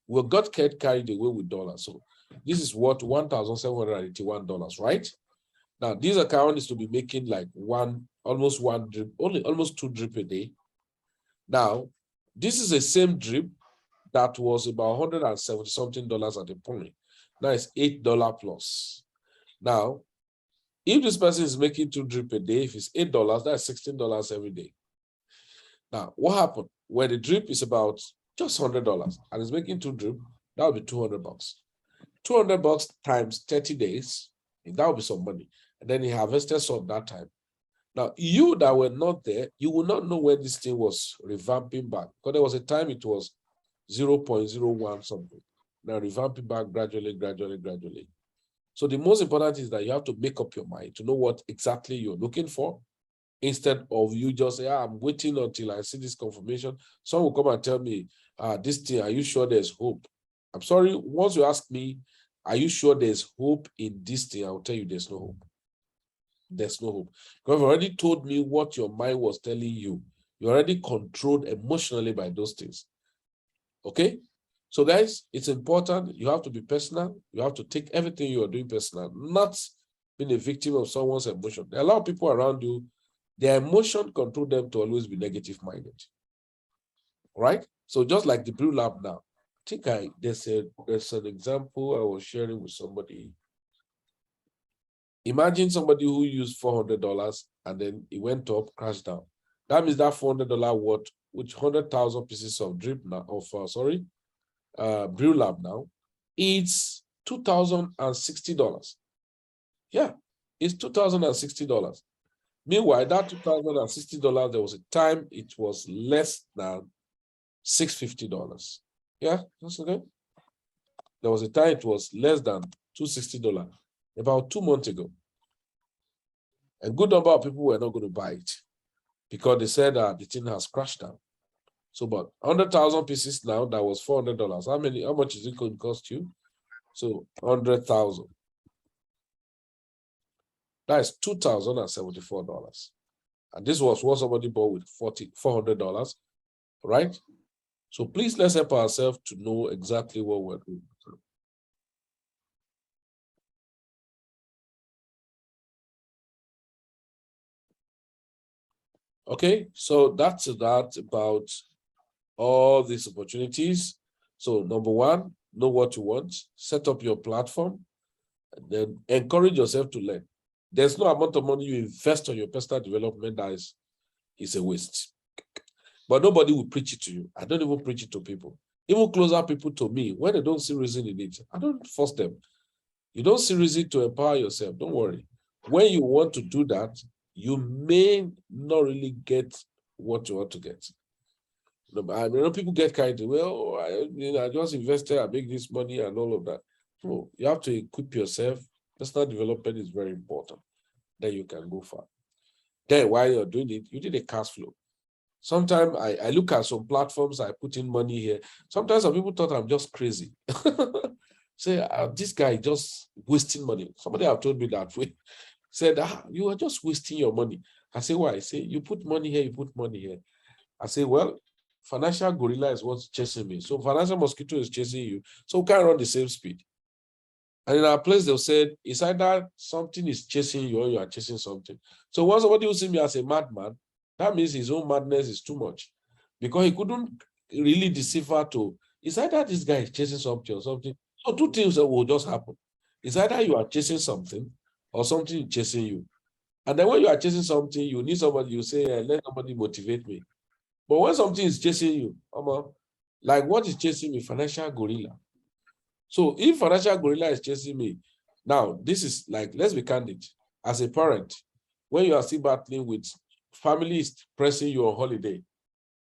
We got carried away with dollars. So this is worth $1,781, right? Now, this account is to be making like almost one drip, almost 2 drip a day. Now, this is the same drip that was about $170 something at the point. Now it's $8 plus. Now, if this person is making 2 drip a day, if it's $8, that's $16 every day. Now, what happened? Where the drip is about just $100 and is making 2 drip, that would be $200. $200 times 30 days, that would be some money. And then he harvested some that time. Now, you that were not there, you will not know when this thing was revamping back. Because there was a time it was 0.01 something. Now revamping back gradually. So the most important is that you have to make up your mind to know what exactly you're looking for, instead of you just say, I'm waiting until I see this confirmation. Someone will come and tell me, this thing, are you sure there's hope? I'm sorry, once you ask me, are you sure there's hope in this thing? I'll tell you there's no hope. There's no hope. Because you've already told me what your mind was telling you. You're already controlled emotionally by those things. Okay? So guys, it's important. You have to be personal. You have to take everything you are doing personal, not being a victim of someone's emotion. There are a lot of people around you, their emotion control them to always be negative-minded. Right? So just like the Blue Lab now, I think there's an example I was sharing with somebody. Imagine somebody who used $400 and then it went up, crashed down. That means that $400 worth, which 100,000 pieces of drip now, Brew Lab now, it's $2,060. Yeah, it's $2,060. Meanwhile, that $2,060, there was a time it was less than $650. Yeah, that's okay. There was a time it was less than $260 about 2 months ago. A good number of people were not going to buy it because they said that the thing has crashed down. So, but 100,000 pieces now, that was $400. How much is it going to cost you? So 100,000. That's $2,074. And this was what somebody bought with $400, right? So please let's help ourselves to know exactly what we're doing. Okay, so that's that about all these opportunities. So number one, know what you want, set up your platform, and then encourage yourself to learn. There's no amount of money you invest on your personal development that is a waste. But nobody will preach it to you. I don't even preach it to people. Even closer people to me, when they don't see reason in it, I don't force them. You don't see reason to empower yourself, don't worry. When you want to do that, you may not really get what you want to get. I know people get carried away. Well, I just invested, I make this money and all of that. No, you have to equip yourself. Personal development is very important. Then you can go far. Then while you're doing it, you did a cash flow. Sometimes I look at some platforms, I put in money here. Sometimes some people thought I'm just crazy. Say, this guy just wasting money. Somebody have told me that way. Said, you are just wasting your money. I say, why? I say, you put money here, you put money here. I say, well, financial gorilla is what's chasing me. So financial mosquito is chasing you. So we can't run the same speed. And in our place, they'll say, it's either something is chasing you or you are chasing something. So when somebody will see me as a madman, that means his own madness is too much. Because he couldn't really decipher to, it's either this guy is chasing something or something. So two things that will just happen. It's either you are chasing something or something is chasing you. And then when you are chasing something, you need somebody, you say, let somebody motivate me. But when something is chasing you, like what is chasing me? Financial gorilla. So if financial gorilla is chasing me, now this is like, let's be candid. As a parent, when you are still battling with families pressing you on holiday,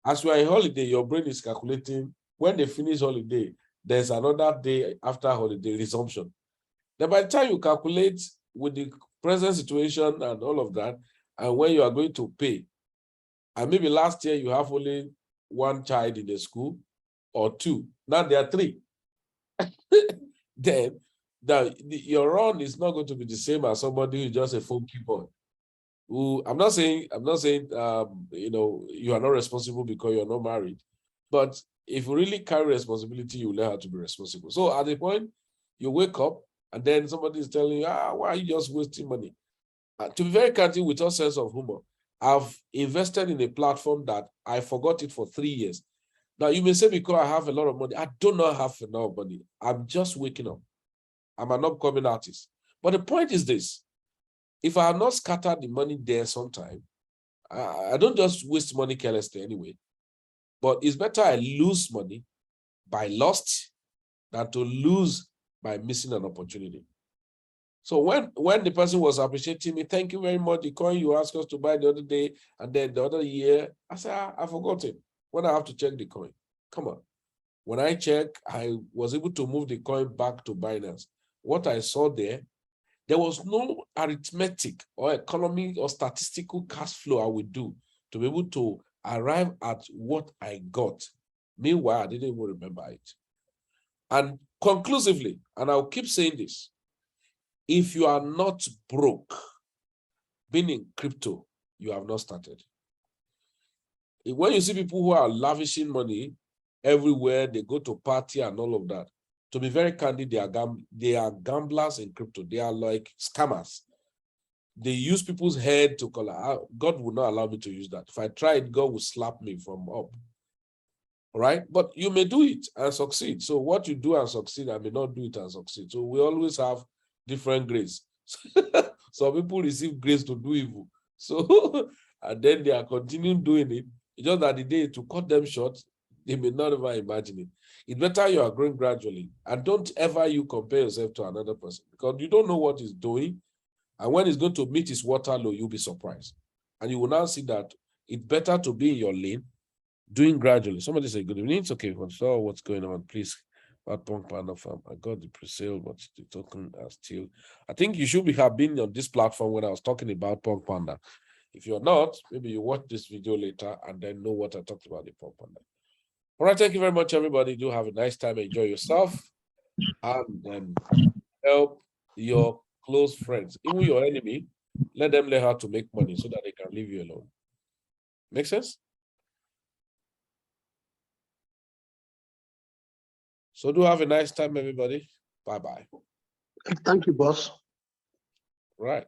as you are in holiday, your brain is calculating when they finish holiday, there's another day after holiday resumption. Then by the time you calculate with the present situation and all of that, and when you are going to pay, and maybe last year you have only one child in the school or two, now there are three. Then your run is not going to be the same as somebody who is just a phone keyboard. Who I'm not saying you know, you are not responsible because you're not married, but if you really carry responsibility, you learn how to be responsible. So at the point you wake up and then somebody is telling you, why are you just wasting money? To be very candid, with all sense of humor, I've invested in a platform that I forgot it for 3 years. Now, you may say because I have a lot of money, I do not have enough money. I'm just waking up. I'm an upcoming artist. But the point is this. If I have not scattered the money there sometime, I don't just waste money carelessly anyway. But it's better I lose money by lost than to lose by missing an opportunity. So when the person was appreciating me, thank you very much, the coin you asked us to buy the other day, and then the other year, I said, I forgot it. When I have to check the coin, come on. When I check, I was able to move the coin back to Binance. What I saw there was no arithmetic or economic or statistical cash flow I would do to be able to arrive at what I got. Meanwhile, I didn't even remember it. And conclusively, and I'll keep saying this, if you are not broke, being in crypto, you have not started. When you see people who are lavishing money everywhere, they go to party and all of that, to be very candid, they are gamblers in crypto. They are like scammers. They use people's head to call. God will not allow me to use that. If I try it, God will slap me from up. All right? But you may do it and succeed. So what you do and succeed, I may not do it and succeed. So we always have different grace. Some people receive grace to do evil. So, and then they are continuing doing it. It's just that the day to cut them short, they may not ever imagine it. It's better you are growing gradually. And don't ever you compare yourself to another person because you don't know what he's doing. And when he's going to meet his waterlow, you'll be surprised. And you will now see that it's better to be in your lane, doing gradually. Somebody say, good evening. It's okay. So what's going on? Please. About Punk Panda Farm. I got the pre-sale, but the token are still. I think you should have been on this platform when I was talking about Punk Panda. If you're not, maybe you watch this video later and then know what I talked about the Punk Panda. All right, thank you very much, everybody. Do have a nice time. Enjoy yourself. And help your close friends, even your enemy, let them learn how to make money so that they can leave you alone. Make sense? So do have a nice time, everybody. Bye-bye. Thank you, boss. Right.